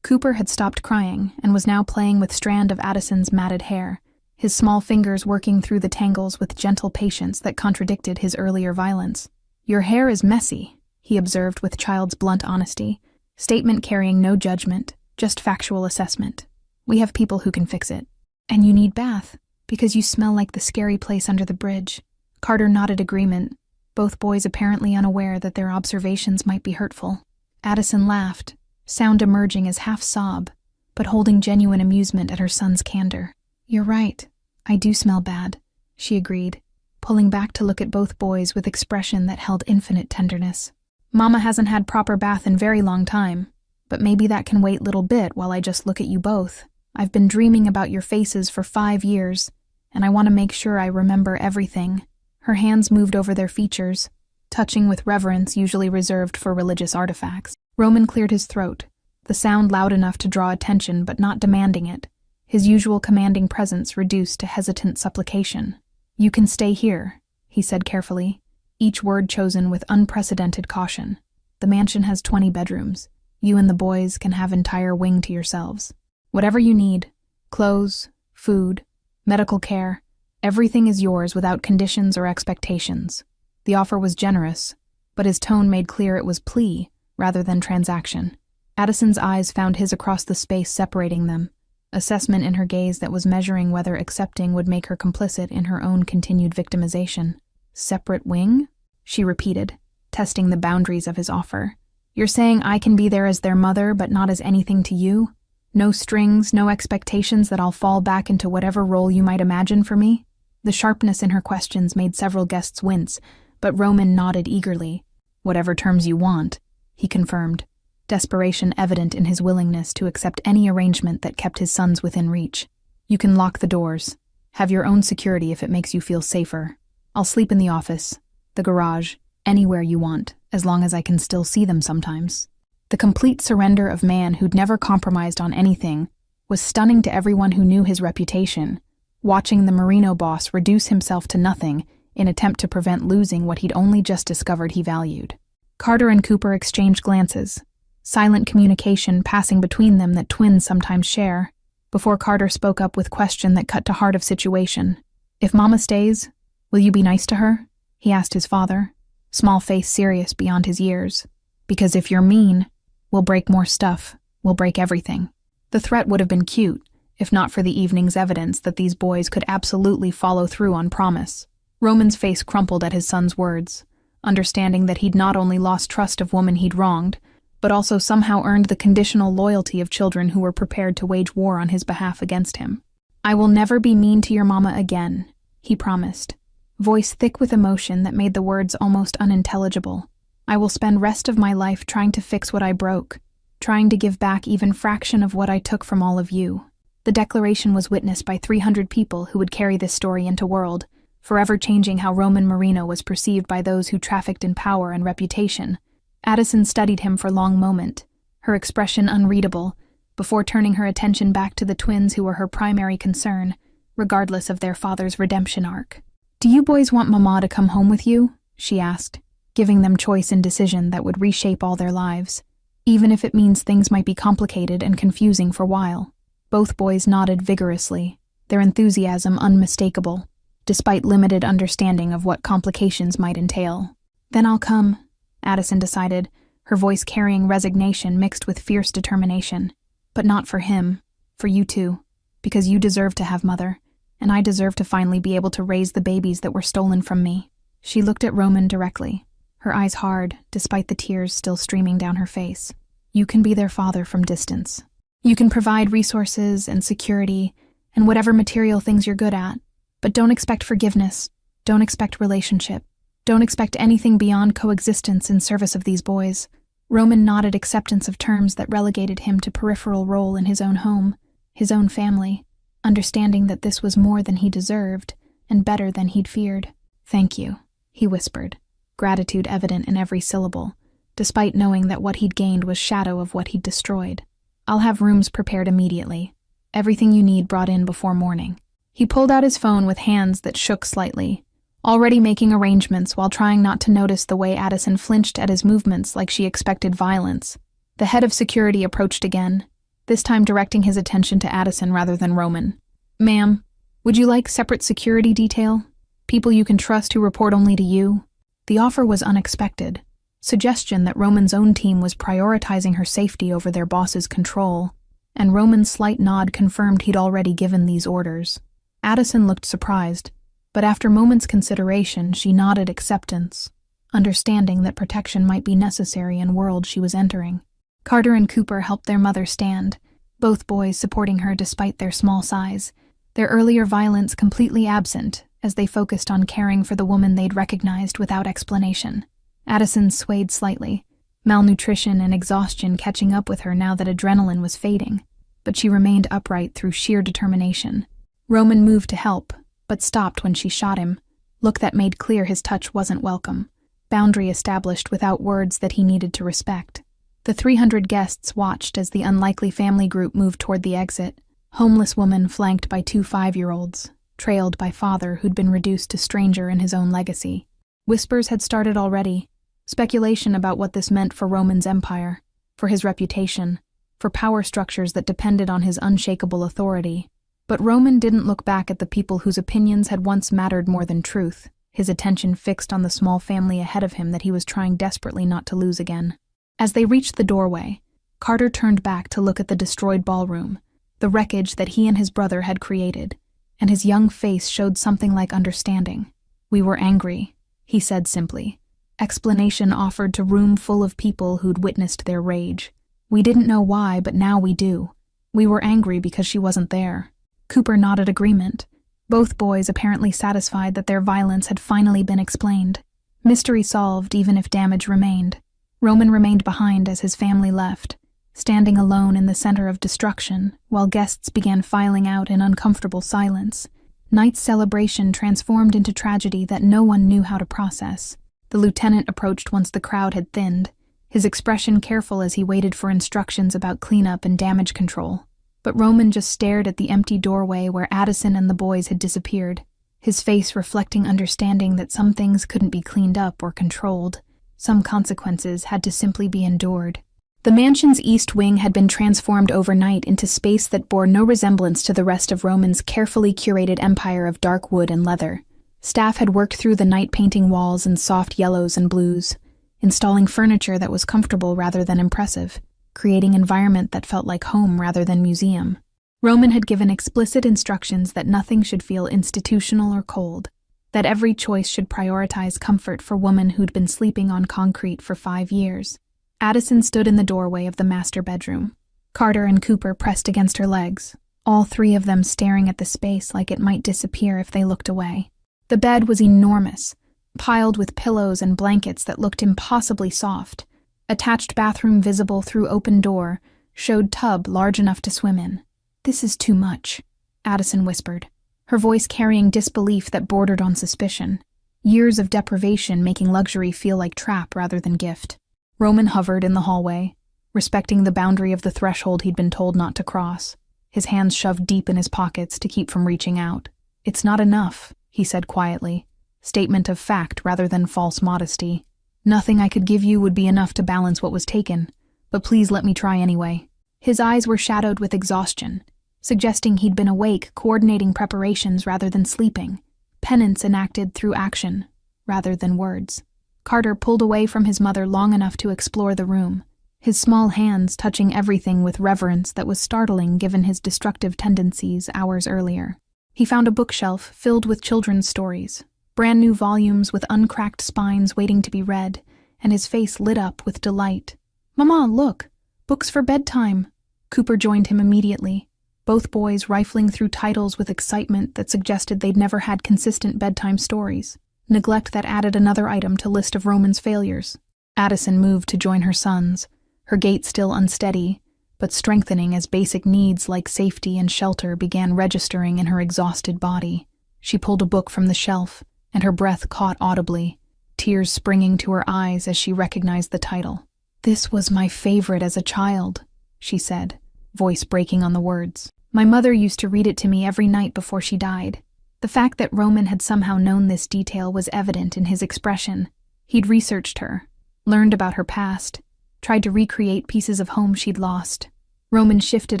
Cooper had stopped crying and was now playing with strand of Addison's matted hair, his small fingers working through the tangles with gentle patience that contradicted his earlier violence. "Your hair is messy," he observed with child's blunt honesty, statement carrying no judgment, just factual assessment. "We have people who can fix it. And you need bath, because you smell like the scary place under the bridge." Carter nodded agreement, both boys apparently unaware that their observations might be hurtful. Addison laughed, sound emerging as half-sob, but holding genuine amusement at her son's candor. "You're right, I do smell bad," she agreed, pulling back to look at both boys with expression that held infinite tenderness. "Mama hasn't had proper bath in very long time, but maybe that can wait little bit while I just look at you both. I've been dreaming about your faces for 5 years, and I want to make sure I remember everything." Her hands moved over their features, touching with reverence usually reserved for religious artifacts. Roman cleared his throat, the sound loud enough to draw attention but not demanding it, his usual commanding presence reduced to hesitant supplication. "You can stay here," he said carefully, each word chosen with unprecedented caution. "The mansion has 20 bedrooms. You and the boys can have entire wing to yourselves. Whatever you need, clothes, food, medical care, everything is yours without conditions or expectations." The offer was generous, but his tone made clear it was plea rather than transaction. Addison's eyes found his across the space separating them, assessment in her gaze that was measuring whether accepting would make her complicit in her own continued victimization. Separate wing? She repeated, testing the boundaries of his offer. You're saying I can be there as their mother, but not as anything to you? No strings, no expectations that I'll fall back into whatever role you might imagine for me? The sharpness in her questions made several guests wince, but Roman nodded eagerly. Whatever terms you want, he confirmed, desperation evident in his willingness to accept any arrangement that kept his sons within reach. You can lock the doors. Have your own security if it makes you feel safer. I'll sleep in the office, the garage, anywhere you want, as long as I can still see them sometimes. The complete surrender of man who'd never compromised on anything was stunning to everyone who knew his reputation, watching the Merino boss reduce himself to nothing in attempt to prevent losing what he'd only just discovered he valued. Carter and Cooper exchanged glances, silent communication passing between them that twins sometimes share, before Carter spoke up with question that cut to heart of situation. If Mama stays, will you be nice to her? He asked his father, small face serious beyond his years. Because if you're mean, we'll break more stuff, we'll break everything. The threat would have been cute, if not for the evening's evidence that these boys could absolutely follow through on promise. Roman's face crumpled at his son's words, understanding that he'd not only lost trust of women he'd wronged, but also somehow earned the conditional loyalty of children who were prepared to wage war on his behalf against him. I will never be mean to your mama again, he promised, voice thick with emotion that made the words almost unintelligible. I will spend rest of my life trying to fix what I broke, trying to give back even fraction of what I took from all of you. The declaration was witnessed by 300 people who would carry this story into world, forever changing how Roman Merino was perceived by those who trafficked in power and reputation. Addison studied him for a long moment, her expression unreadable, before turning her attention back to the twins who were her primary concern, regardless of their father's redemption arc. Do you boys want Mama to come home with you? She asked, giving them choice and decision that would reshape all their lives, even if it means things might be complicated and confusing for a while. Both boys nodded vigorously, their enthusiasm unmistakable, despite limited understanding of what complications might entail. Then I'll come, Addison decided, her voice carrying resignation mixed with fierce determination. But not for him, for you too, because you deserve to have Mother, and I deserve to finally be able to raise the babies that were stolen from me. She looked at Roman directly, her eyes hard, despite the tears still streaming down her face. You can be their father from distance. You can provide resources and security and whatever material things you're good at, but don't expect forgiveness, don't expect relationship, don't expect anything beyond coexistence in service of these boys. Roman nodded acceptance of terms that relegated him to peripheral role in his own home, his own family, understanding that this was more than he deserved and better than he'd feared. Thank you, he whispered, gratitude evident in every syllable, despite knowing that what he'd gained was shadow of what he'd destroyed. I'll have rooms prepared immediately, everything you need brought in before morning. He pulled out his phone with hands that shook slightly, already making arrangements while trying not to notice the way Addison flinched at his movements like she expected violence. The head of security approached again, this time directing his attention to Addison rather than Roman. Ma'am, would you like separate security detail? People you can trust who report only to you? The offer was unexpected, suggestion that Roman's own team was prioritizing her safety over their boss's control, and Roman's slight nod confirmed he'd already given these orders. Addison looked surprised, but after moments' consideration, she nodded acceptance, understanding that protection might be necessary in the world she was entering. Carter and Cooper helped their mother stand, both boys supporting her despite their small size, their earlier violence completely absent as they focused on caring for the woman they'd recognized without explanation. Addison swayed slightly, malnutrition and exhaustion catching up with her now that adrenaline was fading, but she remained upright through sheer determination. Roman moved to help, but stopped when she shot him, look that made clear his touch wasn't welcome, boundary established without words that he needed to respect. The 300 guests watched as the unlikely family group moved toward the exit, homeless woman flanked by 2 5-year-olds, trailed by father who'd been reduced to stranger in his own legacy. Whispers had started already, speculation about what this meant for Roman's empire, for his reputation, for power structures that depended on his unshakable authority. But Roman didn't look back at the people whose opinions had once mattered more than truth, his attention fixed on the small family ahead of him that he was trying desperately not to lose again. As they reached the doorway, Carter turned back to look at the destroyed ballroom, the wreckage that he and his brother had created, and his young face showed something like understanding. "We were angry," he said simply. Explanation offered to room full of people who'd witnessed their rage. "We didn't know why, but now we do. We were angry because she wasn't there." Cooper nodded agreement, both boys apparently satisfied that their violence had finally been explained. Mystery solved even if damage remained. Roman remained behind as his family left, standing alone in the center of destruction, while guests began filing out in uncomfortable silence. Night's celebration transformed into tragedy that no one knew how to process. The lieutenant approached once the crowd had thinned, his expression careful as he waited for instructions about cleanup and damage control. But Roman just stared at the empty doorway where Addison and the boys had disappeared, his face reflecting understanding that some things couldn't be cleaned up or controlled. Some consequences had to simply be endured. The mansion's east wing had been transformed overnight into space that bore no resemblance to the rest of Roman's carefully curated empire of dark wood and leather. Staff had worked through the night painting walls in soft yellows and blues, installing furniture that was comfortable rather than impressive, creating an environment that felt like home rather than museum. Roman had given explicit instructions that nothing should feel institutional or cold, that every choice should prioritize comfort for women who'd been sleeping on concrete for 5 years. Addison stood in the doorway of the master bedroom. Carter and Cooper pressed against her legs, all three of them staring at the space like it might disappear if they looked away. The bed was enormous, piled with pillows and blankets that looked impossibly soft. Attached bathroom visible through open door showed tub large enough to swim in. "This is too much," Addison whispered, her voice carrying disbelief that bordered on suspicion. Years of deprivation making luxury feel like trap rather than gift. Roman hovered in the hallway, respecting the boundary of the threshold he'd been told not to cross, his hands shoved deep in his pockets to keep from reaching out. "It's not enough," he said quietly, statement of fact rather than false modesty. "Nothing I could give you would be enough to balance what was taken, but please let me try anyway." His eyes were shadowed with exhaustion, suggesting he'd been awake coordinating preparations rather than sleeping, penance enacted through action rather than words. Carter pulled away from his mother long enough to explore the room, his small hands touching everything with reverence that was startling given his destructive tendencies hours earlier. He found a bookshelf filled with children's stories, brand new volumes with uncracked spines waiting to be read, and his face lit up with delight. "Mama, look! Books for bedtime!" Cooper joined him immediately, both boys rifling through titles with excitement that suggested they'd never had consistent bedtime stories. Neglect that added another item to list of Roman's failures. Addison moved to join her sons, her gait still unsteady, but strengthening as basic needs like safety and shelter began registering in her exhausted body. She pulled a book from the shelf, and her breath caught audibly, tears springing to her eyes as she recognized the title. "This was my favorite as a child," she said, voice breaking on the words. "My mother used to read it to me every night before she died." The fact that Roman had somehow known this detail was evident in his expression. He'd researched her, learned about her past, tried to recreate pieces of home she'd lost. Roman shifted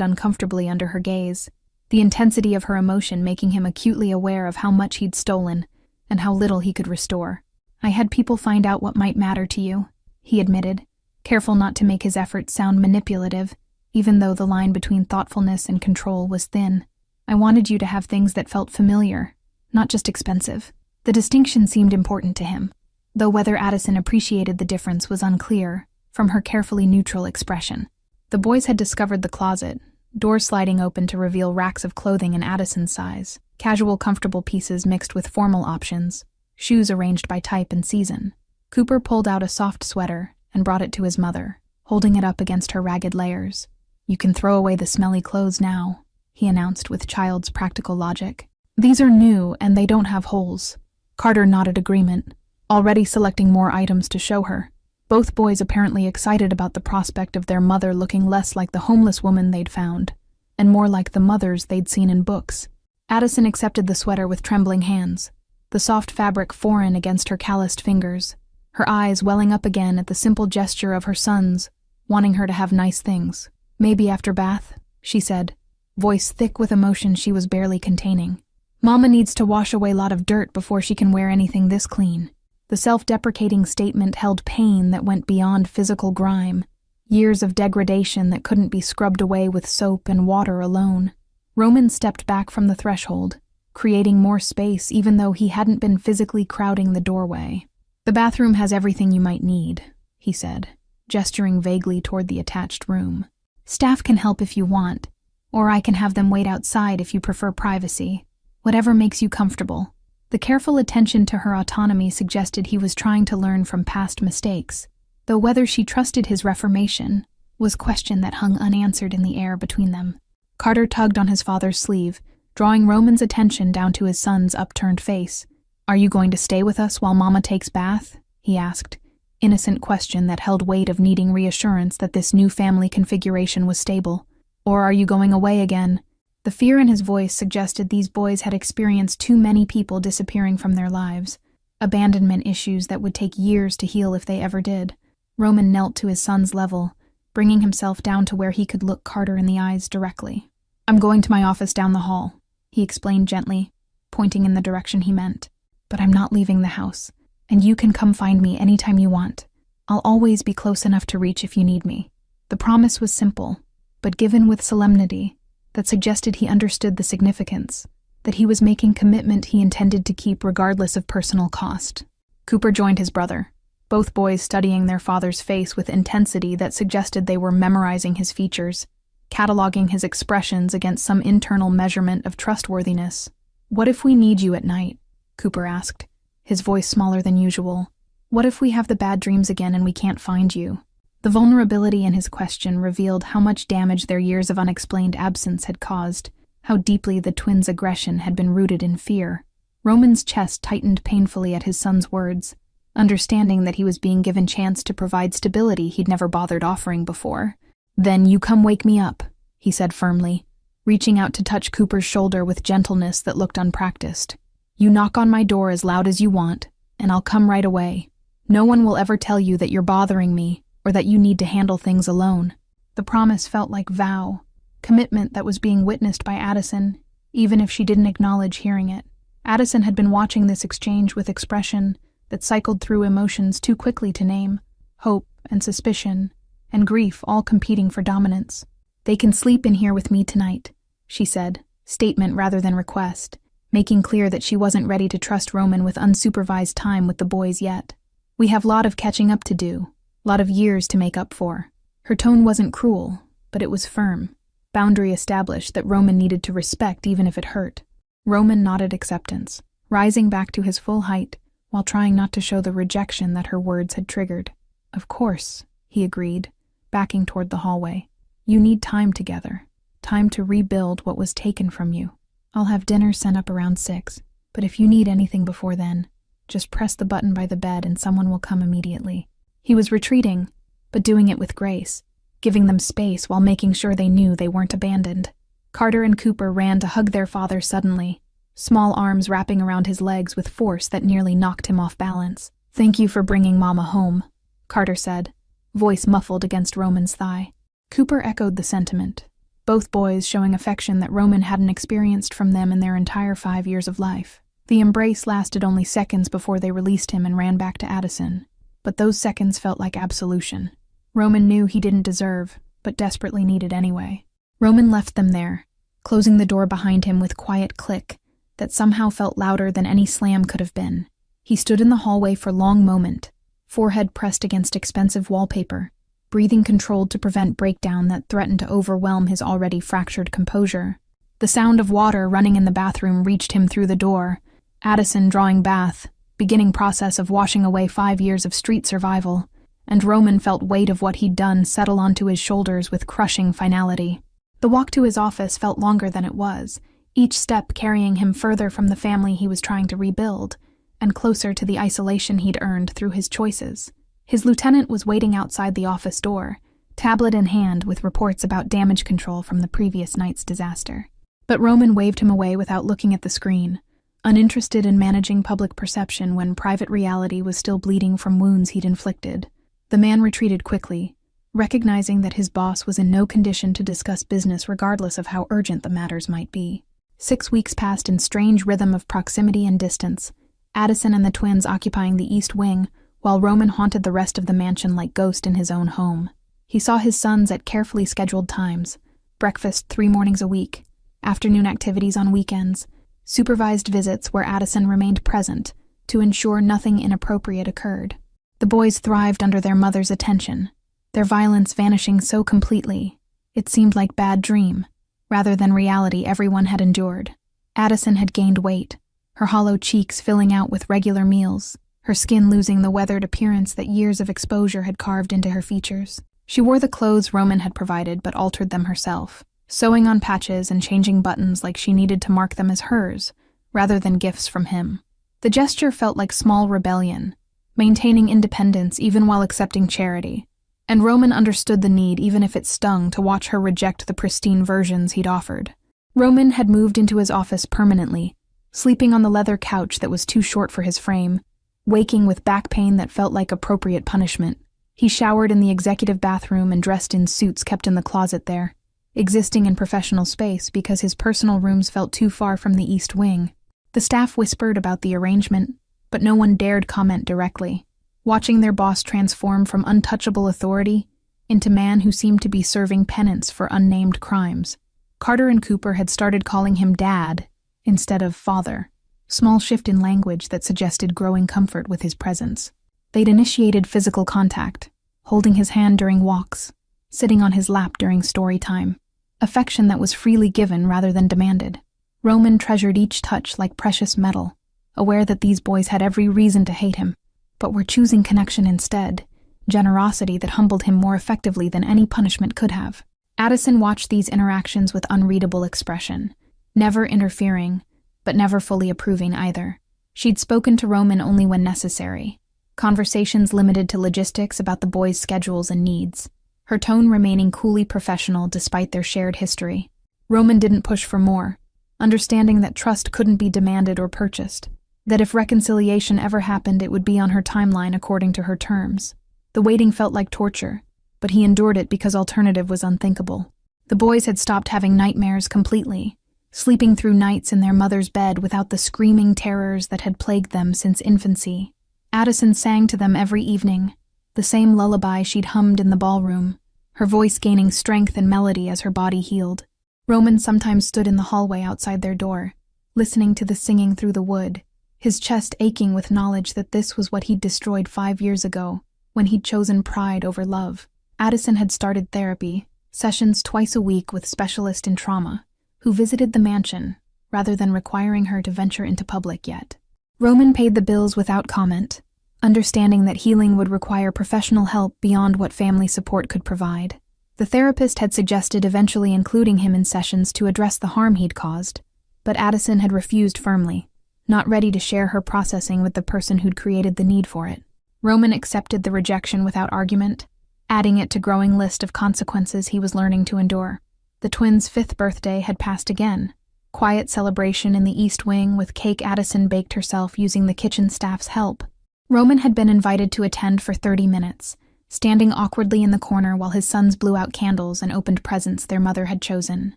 uncomfortably under her gaze, the intensity of her emotion making him acutely aware of how much he'd stolen and how little he could restore. "I had people find out what might matter to you," he admitted, careful not to make his efforts sound manipulative, even though the line between thoughtfulness and control was thin. "I wanted you to have things that felt familiar, not just expensive." The distinction seemed important to him, though whether Addison appreciated the difference was unclear from her carefully neutral expression. The boys had discovered the closet, doors sliding open to reveal racks of clothing in Addison's size, casual comfortable pieces mixed with formal options, shoes arranged by type and season. Cooper pulled out a soft sweater and brought it to his mother, holding it up against her ragged layers. "You can throw away the smelly clothes now," he announced with child's practical logic. "These are new and they don't have holes." Carter nodded agreement, already selecting more items to show her. Both boys apparently excited about the prospect of their mother looking less like the homeless woman they'd found, and more like the mothers they'd seen in books. Addison accepted the sweater with trembling hands, the soft fabric foreign against her calloused fingers, her eyes welling up again at the simple gesture of her sons, wanting her to have nice things. "Maybe after bath," she said, voice thick with emotion she was barely containing. "Mama needs to wash away a lot of dirt before she can wear anything this clean." The self-deprecating statement held pain that went beyond physical grime, Years of degradation that couldn't be scrubbed away with soap and water alone. Roman stepped back from the threshold, creating more space even though he hadn't been physically crowding the doorway. "The bathroom has everything you might need," he said, gesturing vaguely toward the attached room. "Staff can help if you want, or I can have them wait outside if you prefer privacy. Whatever makes you comfortable." The careful attention to her autonomy suggested he was trying to learn from past mistakes, though whether she trusted his reformation was a question that hung unanswered in the air between them. Carter tugged on his father's sleeve, drawing Roman's attention down to his son's upturned face. "Are you going to stay with us while Mama takes bath?" he asked, innocent question that held weight of needing reassurance that this new family configuration was stable. "Or are you going away again?" The fear in his voice suggested these boys had experienced too many people disappearing from their lives, abandonment issues that would take years to heal if they ever did. Roman knelt to his son's level, bringing himself down to where he could look Carter in the eyes directly. "I'm going to my office down the hall," he explained gently, pointing in the direction he meant. "But I'm not leaving the house, and you can come find me anytime you want. I'll always be close enough to reach if you need me." The promise was simple, but given with solemnity, that suggested he understood the significance, that he was making commitment he intended to keep regardless of personal cost. Cooper joined his brother, both boys studying their father's face with intensity that suggested they were memorizing his features, cataloging his expressions against some internal measurement of trustworthiness. "What if we need you at night?" Cooper asked, his voice smaller than usual. "What if we have the bad dreams again and we can't find you?" The vulnerability in his question revealed how much damage their years of unexplained absence had caused, how deeply the twins' aggression had been rooted in fear. Roman's chest tightened painfully at his son's words, understanding that he was being given chance to provide stability he'd never bothered offering before. "Then you come wake me up," he said firmly, reaching out to touch Cooper's shoulder with gentleness that looked unpracticed. "You knock on my door as loud as you want, and I'll come right away. No one will ever tell you that you're bothering me, or that you need to handle things alone." The promise felt like vow, commitment that was being witnessed by Addison, even if she didn't acknowledge hearing it. Addison had been watching this exchange with expression that cycled through emotions too quickly to name, hope and suspicion, and grief all competing for dominance. "They can sleep in here with me tonight," she said, statement rather than request, making clear that she wasn't ready to trust Roman with unsupervised time with the boys yet. "We have a lot of catching up to do. Lot of years to make up for." Her tone wasn't cruel, but it was firm. Boundary established that Roman needed to respect even if it hurt. Roman nodded acceptance, rising back to his full height while trying not to show the rejection that her words had triggered. "Of course," he agreed, backing toward the hallway. "You need time together, time to rebuild what was taken from you. I'll have dinner sent up around 6, but if you need anything before then, just press the button by the bed and someone will come immediately." He was retreating, but doing it with grace, giving them space while making sure they knew they weren't abandoned. Carter and Cooper ran to hug their father suddenly, small arms wrapping around his legs with force that nearly knocked him off balance. "Thank you for bringing Mama home," Carter said, voice muffled against Roman's thigh. Cooper echoed the sentiment, both boys showing affection that Roman hadn't experienced from them in their entire 5 years of life. The embrace lasted only seconds before they released him and ran back to Addison. But those seconds felt like absolution. Roman knew he didn't deserve, but desperately needed anyway. Roman left them there, closing the door behind him with quiet click that somehow felt louder than any slam could have been. He stood in the hallway for a long moment, forehead pressed against expensive wallpaper, breathing controlled to prevent breakdown that threatened to overwhelm his already fractured composure. The sound of water running in the bathroom reached him through the door, Addison drawing bath, beginning process of washing away 5 years of street survival, and Roman felt weight of what he'd done settle onto his shoulders with crushing finality. The walk to his office felt longer than it was, each step carrying him further from the family he was trying to rebuild, and closer to the isolation he'd earned through his choices. His lieutenant was waiting outside the office door, tablet in hand with reports about damage control from the previous night's disaster. But Roman waved him away without looking at the screen, uninterested in managing public perception when private reality was still bleeding from wounds he'd inflicted. The man retreated quickly, recognizing that his boss was in no condition to discuss business regardless of how urgent the matters might be. 6 weeks passed in strange rhythm of proximity and distance, Addison and the twins occupying the east wing, while Roman haunted the rest of the mansion like ghost in his own home. He saw his sons at carefully scheduled times: breakfast 3 mornings a week, afternoon activities on weekends, supervised visits where Addison remained present to ensure nothing inappropriate occurred. The boys thrived under their mother's attention, their violence vanishing so completely it seemed like bad dream, rather than reality everyone had endured. Addison had gained weight, her hollow cheeks filling out with regular meals, her skin losing the weathered appearance that years of exposure had carved into her features. She wore the clothes Roman had provided but altered them herself, sewing on patches and changing buttons like she needed to mark them as hers, rather than gifts from him. The gesture felt like small rebellion, maintaining independence even while accepting charity, and Roman understood the need even if it stung to watch her reject the pristine versions he'd offered. Roman had moved into his office permanently, sleeping on the leather couch that was too short for his frame, waking with back pain that felt like appropriate punishment. He showered in the executive bathroom and dressed in suits kept in the closet there, existing in professional space because his personal rooms felt too far from the East Wing. The staff whispered about the arrangement, but no one dared comment directly, watching their boss transform from untouchable authority into man who seemed to be serving penance for unnamed crimes. Carter and Cooper had started calling him Dad instead of Father, small shift in language that suggested growing comfort with his presence. They'd initiated physical contact, holding his hand during walks, sitting on his lap during story time, affection that was freely given rather than demanded. Roman treasured each touch like precious metal, aware that these boys had every reason to hate him, but were choosing connection instead, generosity that humbled him more effectively than any punishment could have. Addison watched these interactions with unreadable expression, never interfering, but never fully approving either. She'd spoken to Roman only when necessary, conversations limited to logistics about the boys' schedules and needs, her tone remaining coolly professional despite their shared history. Roman didn't push for more, understanding that trust couldn't be demanded or purchased, that if reconciliation ever happened it would be on her timeline according to her terms. The waiting felt like torture, but he endured it because alternative was unthinkable. The boys had stopped having nightmares completely, sleeping through nights in their mother's bed without the screaming terrors that had plagued them since infancy. Addison sang to them every evening, the same lullaby she'd hummed in the ballroom, her voice gaining strength and melody as her body healed. Roman sometimes stood in the hallway outside their door, listening to the singing through the wood, his chest aching with knowledge that this was what he'd destroyed 5 years ago, when he'd chosen pride over love. Addison had started therapy, sessions twice a week with specialists in trauma, who visited the mansion, rather than requiring her to venture into public yet. Roman paid the bills without comment, understanding that healing would require professional help beyond what family support could provide. The therapist had suggested eventually including him in sessions to address the harm he'd caused, but Addison had refused firmly, not ready to share her processing with the person who'd created the need for it. Roman accepted the rejection without argument, adding it to growing list of consequences he was learning to endure. The twins' 5th birthday had passed again. Quiet celebration in the East Wing with cake Addison baked herself using the kitchen staff's help. Roman had been invited to attend for 30 minutes, standing awkwardly in the corner while his sons blew out candles and opened presents their mother had chosen.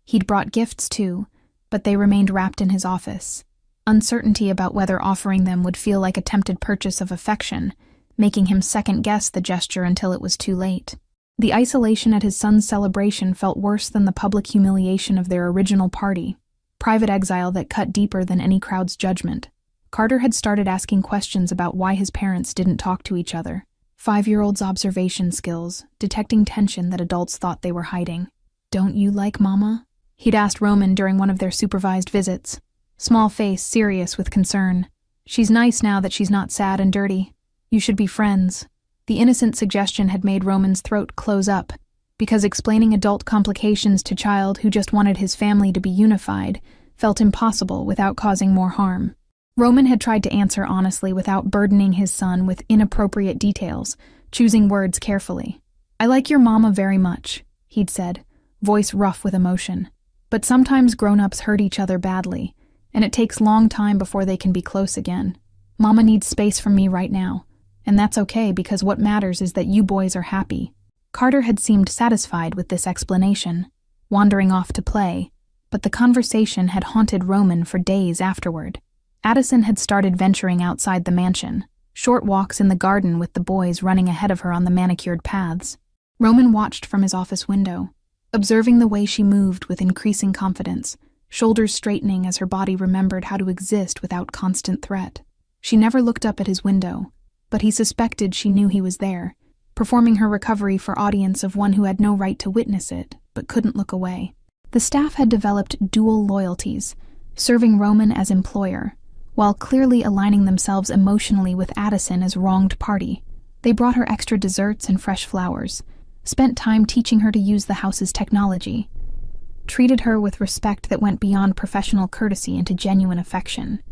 He'd brought gifts too, but they remained wrapped in his office. Uncertainty about whether offering them would feel like attempted purchase of affection, making him second-guess the gesture until it was too late. The isolation at his son's celebration felt worse than the public humiliation of their original party, private exile that cut deeper than any crowd's judgment. Carter had started asking questions about why his parents didn't talk to each other. 5-year-old's observation skills, detecting tension that adults thought they were hiding. "Don't you like Mama?" he'd asked Roman during one of their supervised visits. Small face, serious with concern. "She's nice now that she's not sad and dirty. You should be friends." The innocent suggestion had made Roman's throat close up, because explaining adult complications to child who just wanted his family to be unified felt impossible without causing more harm. Roman had tried to answer honestly without burdening his son with inappropriate details, choosing words carefully. "I like your mama very much," he'd said, voice rough with emotion. "But sometimes grown-ups hurt each other badly, and it takes long time before they can be close again. Mama needs space from me right now, and that's okay because what matters is that you boys are happy." Carter had seemed satisfied with this explanation, wandering off to play, but the conversation had haunted Roman for days afterward. Addison had started venturing outside the mansion, short walks in the garden with the boys running ahead of her on the manicured paths. Roman watched from his office window, observing the way she moved with increasing confidence, shoulders straightening as her body remembered how to exist without constant threat. She never looked up at his window, but he suspected she knew he was there, performing her recovery for audience of one who had no right to witness it, but couldn't look away. The staff had developed dual loyalties, serving Roman as employer, while clearly aligning themselves emotionally with Addison as wronged party. They brought her extra desserts and fresh flowers, spent time teaching her to use the house's technology, treated her with respect that went beyond professional courtesy into genuine affection.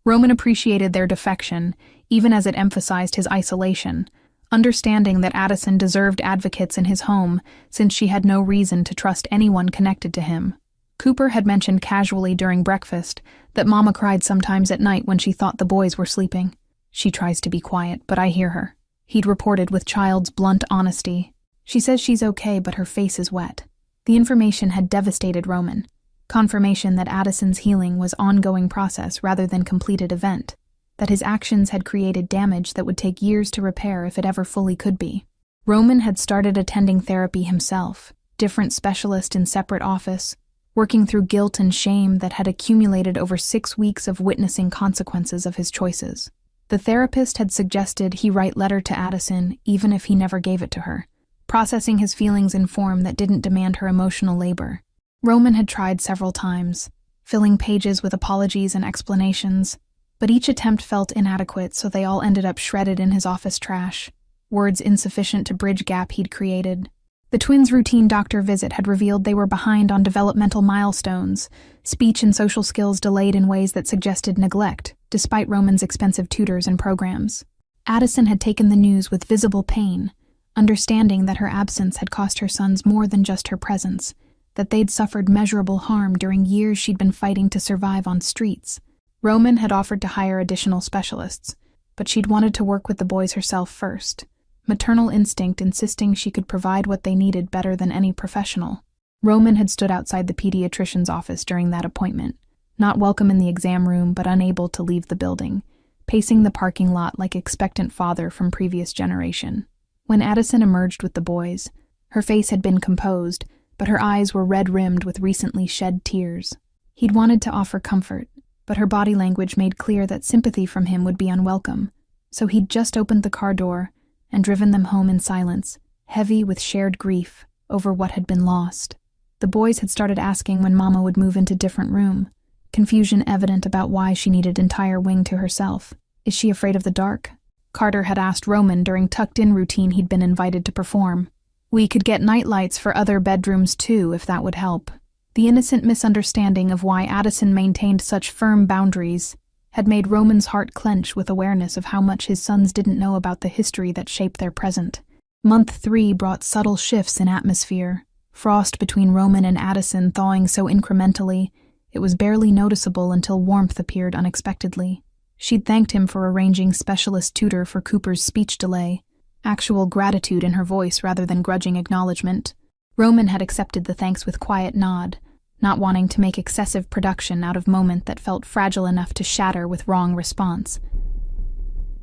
Roman appreciated their defection, even as it emphasized his isolation, understanding that Addison deserved advocates in his home since she had no reason to trust anyone connected to him. Cooper had mentioned casually during breakfast that Mama cried sometimes at night when she thought the boys were sleeping. "She tries to be quiet, but I hear her," he'd reported with child's blunt honesty. "She says she's okay, but her face is wet." The information had devastated Roman, confirmation that Addison's healing was an ongoing process rather than completed event, that his actions had created damage that would take years to repair if it ever fully could be. Roman had started attending therapy himself, different specialist in separate office, working through guilt and shame that had accumulated over 6 weeks of witnessing consequences of his choices. The therapist had suggested he write letter to Addison even if he never gave it to her, processing his feelings in form that didn't demand her emotional labor. Roman had tried several times, filling pages with apologies and explanations, but each attempt felt inadequate, so they all ended up shredded in his office trash, words insufficient to bridge gap he'd created. The twins' routine doctor visit had revealed they were behind on developmental milestones, speech and social skills delayed in ways that suggested neglect, despite Roman's expensive tutors and programs. Addison had taken the news with visible pain, understanding that her absence had cost her sons more than just her presence, that they'd suffered measurable harm during years she'd been fighting to survive on streets. Roman had offered to hire additional specialists, but she'd wanted to work with the boys herself first, maternal instinct insisting she could provide what they needed better than any professional. Roman had stood outside the pediatrician's office during that appointment, not welcome in the exam room but unable to leave the building, pacing the parking lot like expectant father from previous generation. When Addison emerged with the boys, her face had been composed, but her eyes were red-rimmed with recently shed tears. He'd wanted to offer comfort, but her body language made clear that sympathy from him would be unwelcome, so he'd just opened the car door and driven them home in silence, heavy with shared grief over what had been lost. The boys had started asking when Mama would move into different room, confusion evident about why she needed entire wing to herself. Is she afraid of the dark? Carter had asked Roman during tucked-in routine he'd been invited to perform. We could get nightlights for other bedrooms too, if that would help. The innocent misunderstanding of why Addison maintained such firm boundaries had made Roman's heart clench with awareness of how much his sons didn't know about the history that shaped their present. Month 3 brought subtle shifts in atmosphere, frost between Roman and Addison thawing so incrementally it was barely noticeable until warmth appeared unexpectedly. She'd thanked him for arranging specialist tutor for Cooper's speech delay, actual gratitude in her voice rather than grudging acknowledgement. Roman had accepted the thanks with quiet nod, not wanting to make excessive production out of moment that felt fragile enough to shatter with wrong response.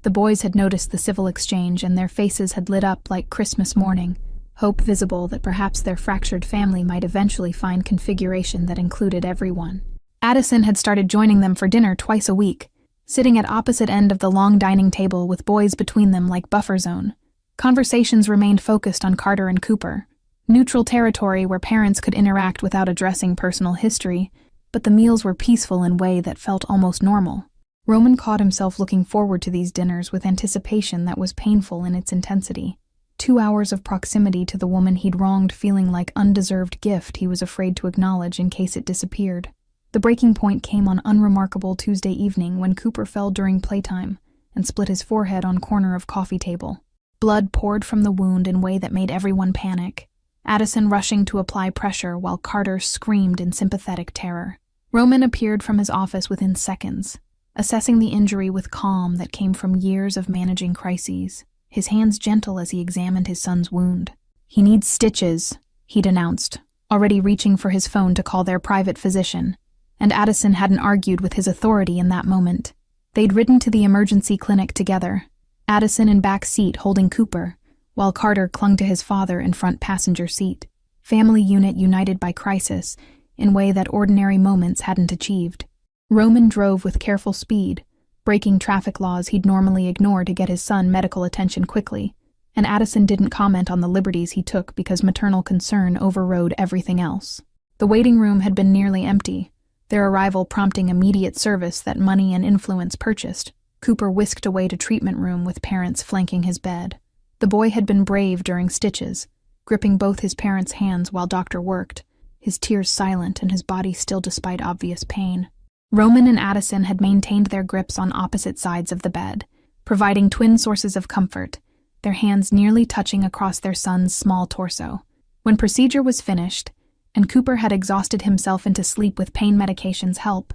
The boys had noticed the civil exchange and their faces had lit up like Christmas morning, hope visible that perhaps their fractured family might eventually find configuration that included everyone. Addison had started joining them for dinner twice a week, sitting at opposite end of the long dining table with boys between them like buffer zone. Conversations remained focused on Carter and Cooper, neutral territory where parents could interact without addressing personal history, but the meals were peaceful in a way that felt almost normal. Roman caught himself looking forward to these dinners with anticipation that was painful in its intensity. 2 hours of proximity to the woman he'd wronged feeling like undeserved gift he was afraid to acknowledge in case it disappeared. The breaking point came on unremarkable Tuesday evening when Cooper fell during playtime and split his forehead on corner of coffee table. Blood poured from the wound in a way that made everyone panic, Addison rushing to apply pressure while Carter screamed in sympathetic terror. Roman appeared from his office within seconds, assessing the injury with calm that came from years of managing crises, his hands gentle as he examined his son's wound. He needs stitches, he'd announced, already reaching for his phone to call their private physician, and Addison hadn't argued with his authority in that moment. They'd ridden to the emergency clinic together, Addison in back seat holding Cooper, while Carter clung to his father in front passenger seat. Family unit united by crisis in way that ordinary moments hadn't achieved. Roman drove with careful speed, breaking traffic laws he'd normally ignore to get his son medical attention quickly, and Addison didn't comment on the liberties he took because maternal concern overrode everything else. The waiting room had been nearly empty, their arrival prompting immediate service that money and influence purchased. Cooper whisked away to treatment room with parents flanking his bed. The boy had been brave during stitches, gripping both his parents' hands while doctor worked, his tears silent and his body still despite obvious pain. Roman and Addison had maintained their grips on opposite sides of the bed, providing twin sources of comfort, their hands nearly touching across their son's small torso. When procedure was finished, and Cooper had exhausted himself into sleep with pain medication's help,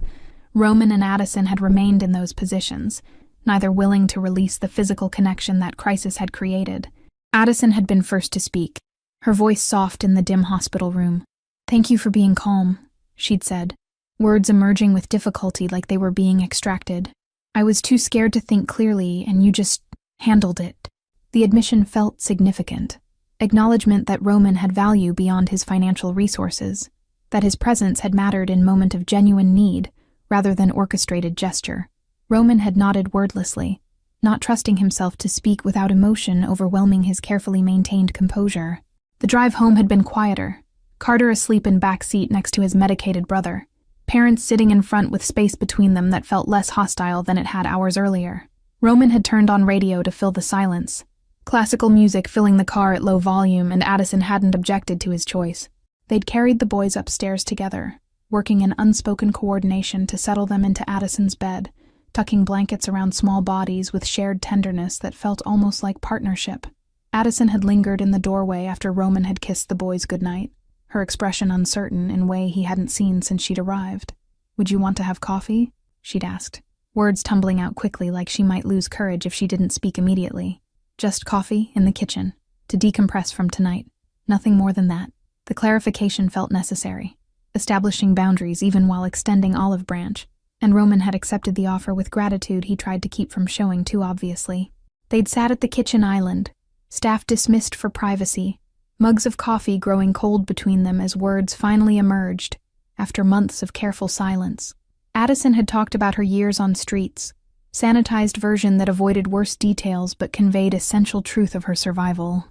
Roman and Addison had remained in those positions, neither willing to release the physical connection that crisis had created. Addison had been first to speak, her voice soft in the dim hospital room. "Thank you for being calm," she'd said, words emerging with difficulty like they were being extracted. "I was too scared to think clearly, and you just handled it." The admission felt significant. Acknowledgement that Roman had value beyond his financial resources, that his presence had mattered in moment of genuine need rather than orchestrated gesture. Roman had nodded wordlessly, not trusting himself to speak without emotion overwhelming his carefully maintained composure. The drive home had been quieter, Carter asleep in back seat next to his medicated brother, parents sitting in front with space between them that felt less hostile than it had hours earlier. Roman had turned on radio to fill the silence, classical music filling the car at low volume, and Addison hadn't objected to his choice. They'd carried the boys upstairs together, working in unspoken coordination to settle them into Addison's bed, tucking blankets around small bodies with shared tenderness that felt almost like partnership. Addison had lingered in the doorway after Roman had kissed the boys goodnight, her expression uncertain in a way he hadn't seen since she'd arrived. "Would you want to have coffee?" she'd asked, words tumbling out quickly like she might lose courage if she didn't speak immediately. "Just coffee in the kitchen, to decompress from tonight. Nothing more than that." The clarification felt necessary, establishing boundaries even while extending olive branch, and Roman had accepted the offer with gratitude he tried to keep from showing too obviously. They'd sat at the kitchen island, staff dismissed for privacy, mugs of coffee growing cold between them as words finally emerged, after months of careful silence. Addison had talked about her years on streets, sanitized version that avoided worse details but conveyed essential truth of her survival.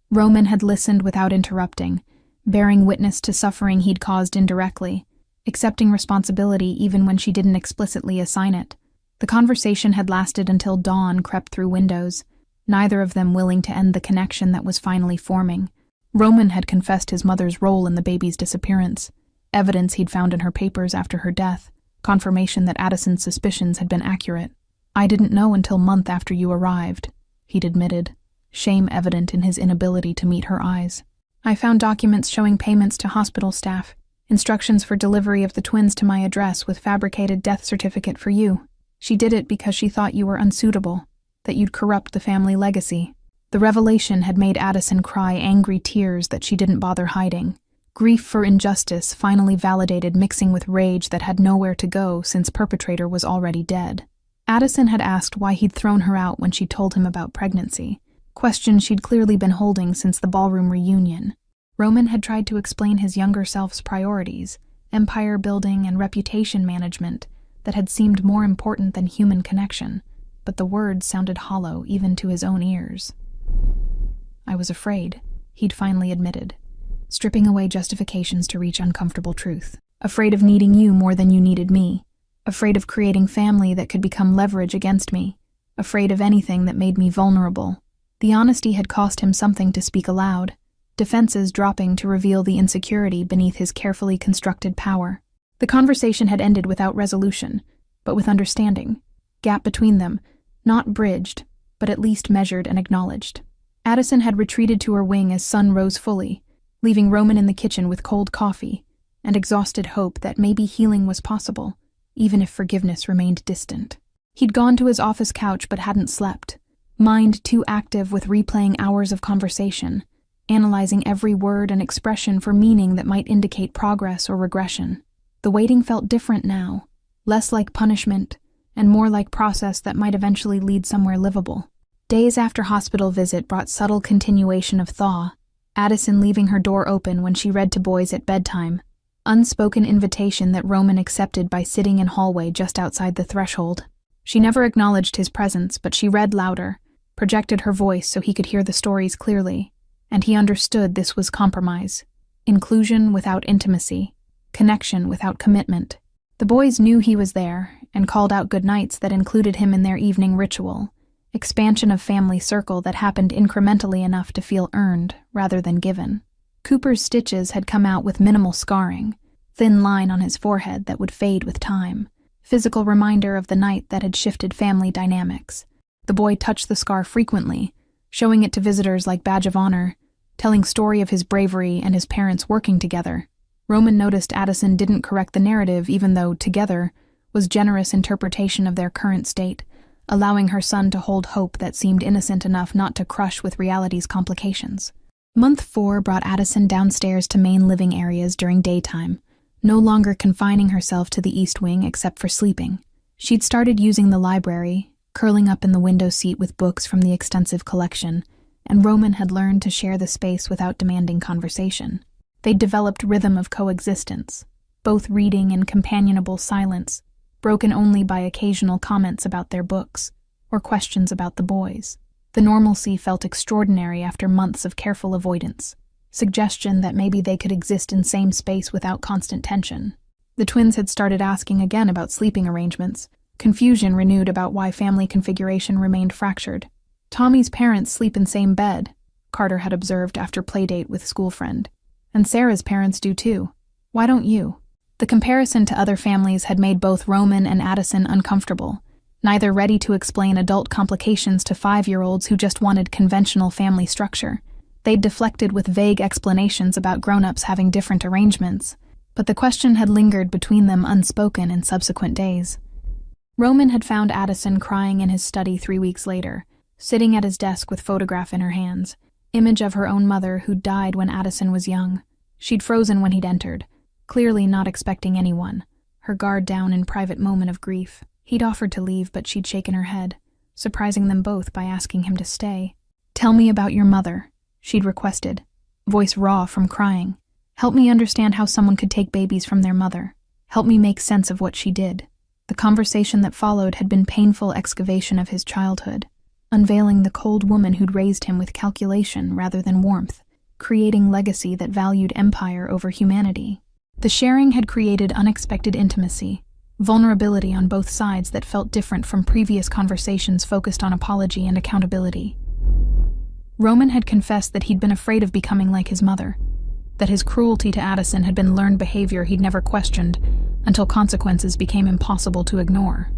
Roman had listened without interrupting, bearing witness to suffering he'd caused indirectly, accepting responsibility even when she didn't explicitly assign it. The conversation had lasted until dawn crept through windows, neither of them willing to end the connection that was finally forming. Roman had confessed his mother's role in the baby's disappearance, evidence he'd found in her papers after her death, confirmation that Addison's suspicions had been accurate. "I didn't know until month after you arrived," he'd admitted, shame evident in his inability to meet her eyes. "I found documents showing payments to hospital staff, instructions for delivery of the twins to my address with fabricated death certificate for you. She did it because she thought you were unsuitable, that you'd corrupt the family legacy." The revelation had made Addison cry angry tears that she didn't bother hiding. Grief for injustice finally validated mixing with rage that had nowhere to go since perpetrator was already dead. Addison had asked why he'd thrown her out when she told him about pregnancy, questions she'd clearly been holding since the ballroom reunion. Roman had tried to explain his younger self's priorities, empire building and reputation management, that had seemed more important than human connection, but the words sounded hollow even to his own ears. "I was afraid," he'd finally admitted, stripping away justifications to reach uncomfortable truth. "Afraid of needing you more than you needed me. Afraid of creating family that could become leverage against me. Afraid of anything that made me vulnerable." The honesty had cost him something to speak aloud, defenses dropping to reveal the insecurity beneath his carefully constructed power. The conversation had ended without resolution, but with understanding. Gap between them, not bridged, but at least measured and acknowledged. Addison had retreated to her wing as sun rose fully, leaving Roman in the kitchen with cold coffee and exhausted hope that maybe healing was possible, even if forgiveness remained distant. He'd gone to his office couch but hadn't slept, mind too active with replaying hours of conversation, analyzing every word and expression for meaning that might indicate progress or regression. The waiting felt different now, less like punishment and more like process that might eventually lead somewhere livable. Days after hospital visit brought subtle continuation of thaw, Addison leaving her door open when she read to boys at bedtime, unspoken invitation that Roman accepted by sitting in hallway just outside the threshold. She never acknowledged his presence, but she read louder, projected her voice so he could hear the stories clearly, and he understood this was compromise. Inclusion without intimacy, connection without commitment. The boys knew he was there and called out goodnights that included him in their evening ritual, expansion of family circle that happened incrementally enough to feel earned rather than given. Cooper's stitches had come out with minimal scarring, thin line on his forehead that would fade with time, physical reminder of the night that had shifted family dynamics. The boy touched the scar frequently, showing it to visitors like badge of honor, telling story of his bravery and his parents working together. Roman noticed Addison didn't correct the narrative even though together was generous interpretation of their current state, allowing her son to hold hope that seemed innocent enough not to crush with reality's complications. Month 4 brought Addison downstairs to main living areas during daytime, no longer confining herself to the East Wing except for sleeping. She'd started using the library, curling up in the window seat with books from the extensive collection, and Roman had learned to share the space without demanding conversation. They'd developed rhythm of coexistence, both reading in companionable silence, broken only by occasional comments about their books or questions about the boys. The normalcy felt extraordinary after months of careful avoidance, suggestion that maybe they could exist in same space without constant tension. The twins had started asking again about sleeping arrangements, confusion renewed about why family configuration remained fractured. Tommy's parents sleep in same bed, Carter had observed after playdate with school friend. And Sarah's parents do too. Why don't you? The comparison to other families had made both Roman and Addison uncomfortable, neither ready to explain adult complications to 5-year-olds who just wanted conventional family structure. They'd deflected with vague explanations about grown-ups having different arrangements, but the question had lingered between them unspoken in subsequent days. Roman had found Addison crying in his study 3 weeks later, sitting at his desk with photograph in her hands, image of her own mother who'd died when Addison was young. She'd frozen when he'd entered, clearly not expecting anyone, her guard down in private moment of grief. He'd offered to leave, but she'd shaken her head, surprising them both by asking him to stay. "Tell me about your mother," she'd requested, voice raw from crying. "Help me understand how someone could take babies from their mother. Help me make sense of what she did." The conversation that followed had been painful excavation of his childhood, unveiling the cold woman who'd raised him with calculation rather than warmth, creating legacy that valued empire over humanity. The sharing had created unexpected intimacy, vulnerability on both sides that felt different from previous conversations focused on apology and accountability. Roman had confessed that he'd been afraid of becoming like his mother, that his cruelty to Addison had been learned behavior he'd never questioned until consequences became impossible to ignore.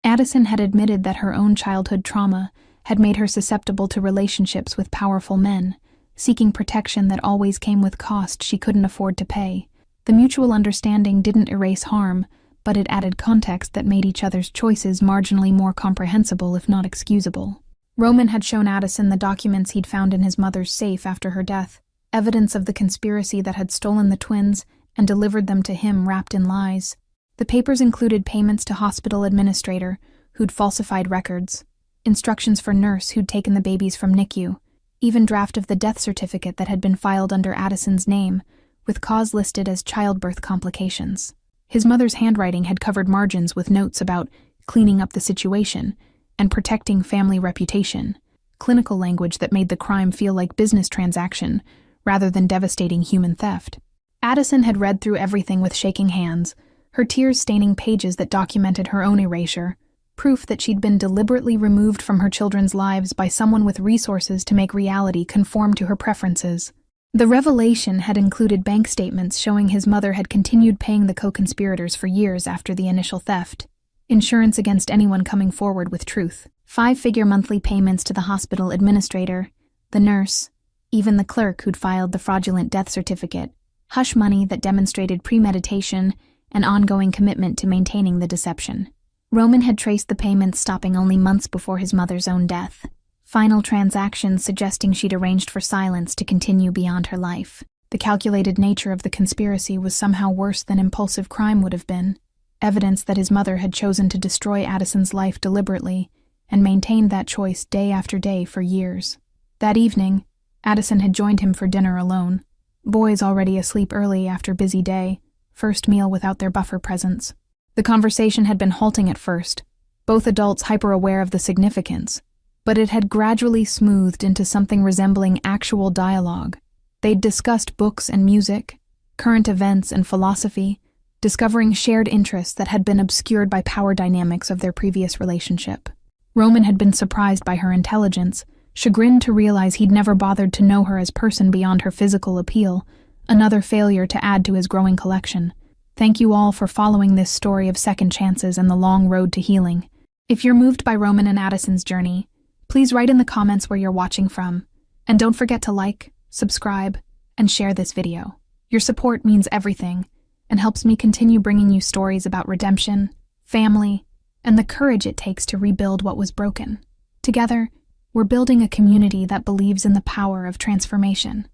Addison had admitted that her own childhood trauma had made her susceptible to relationships with powerful men, seeking protection that always came with cost she couldn't afford to pay. The mutual understanding didn't erase harm, but it added context that made each other's choices marginally more comprehensible if not excusable. Roman had shown Addison the documents he'd found in his mother's safe after her death, evidence of the conspiracy that had stolen the twins and delivered them to him wrapped in lies. The papers included payments to hospital administrator who'd falsified records, instructions for nurse who'd taken the babies from NICU, even draft of the death certificate that had been filed under Addison's name, with cause listed as childbirth complications. His mother's handwriting had covered margins with notes about cleaning up the situation and protecting family reputation, clinical language that made the crime feel like business transaction rather than devastating human theft. Addison had read through everything with shaking hands, her tears staining pages that documented her own erasure, proof that she'd been deliberately removed from her children's lives by someone with resources to make reality conform to her preferences. The revelation had included bank statements showing his mother had continued paying the co-conspirators for years after the initial theft, insurance against anyone coming forward with truth, 5-figure monthly payments to the hospital administrator, the nurse, even the clerk who'd filed the fraudulent death certificate, hush money that demonstrated premeditation and ongoing commitment to maintaining the deception. Roman had traced the payments stopping only months before his mother's own death, final transactions suggesting she'd arranged for silence to continue beyond her life. The calculated nature of the conspiracy was somehow worse than impulsive crime would have been, evidence that his mother had chosen to destroy Addison's life deliberately and maintained that choice day after day for years. That evening, Addison had joined him for dinner alone. Boys already asleep early after busy day, first meal without their buffer presence. The conversation had been halting at first, both adults hyper-aware of the significance, but it had gradually smoothed into something resembling actual dialogue. They'd discussed books and music, current events and philosophy, discovering shared interests that had been obscured by power dynamics of their previous relationship. Roman had been surprised by her intelligence, chagrined to realize he'd never bothered to know her as person beyond her physical appeal, another failure to add to his growing collection. Thank you all for following this story of second chances and the long road to healing. If you're moved by Roman and Addison's journey, please write in the comments where you're watching from, and don't forget to like, subscribe, and share this video. Your support means everything, and helps me continue bringing you stories about redemption, family, and the courage it takes to rebuild what was broken. Together, we're building a community that believes in the power of transformation.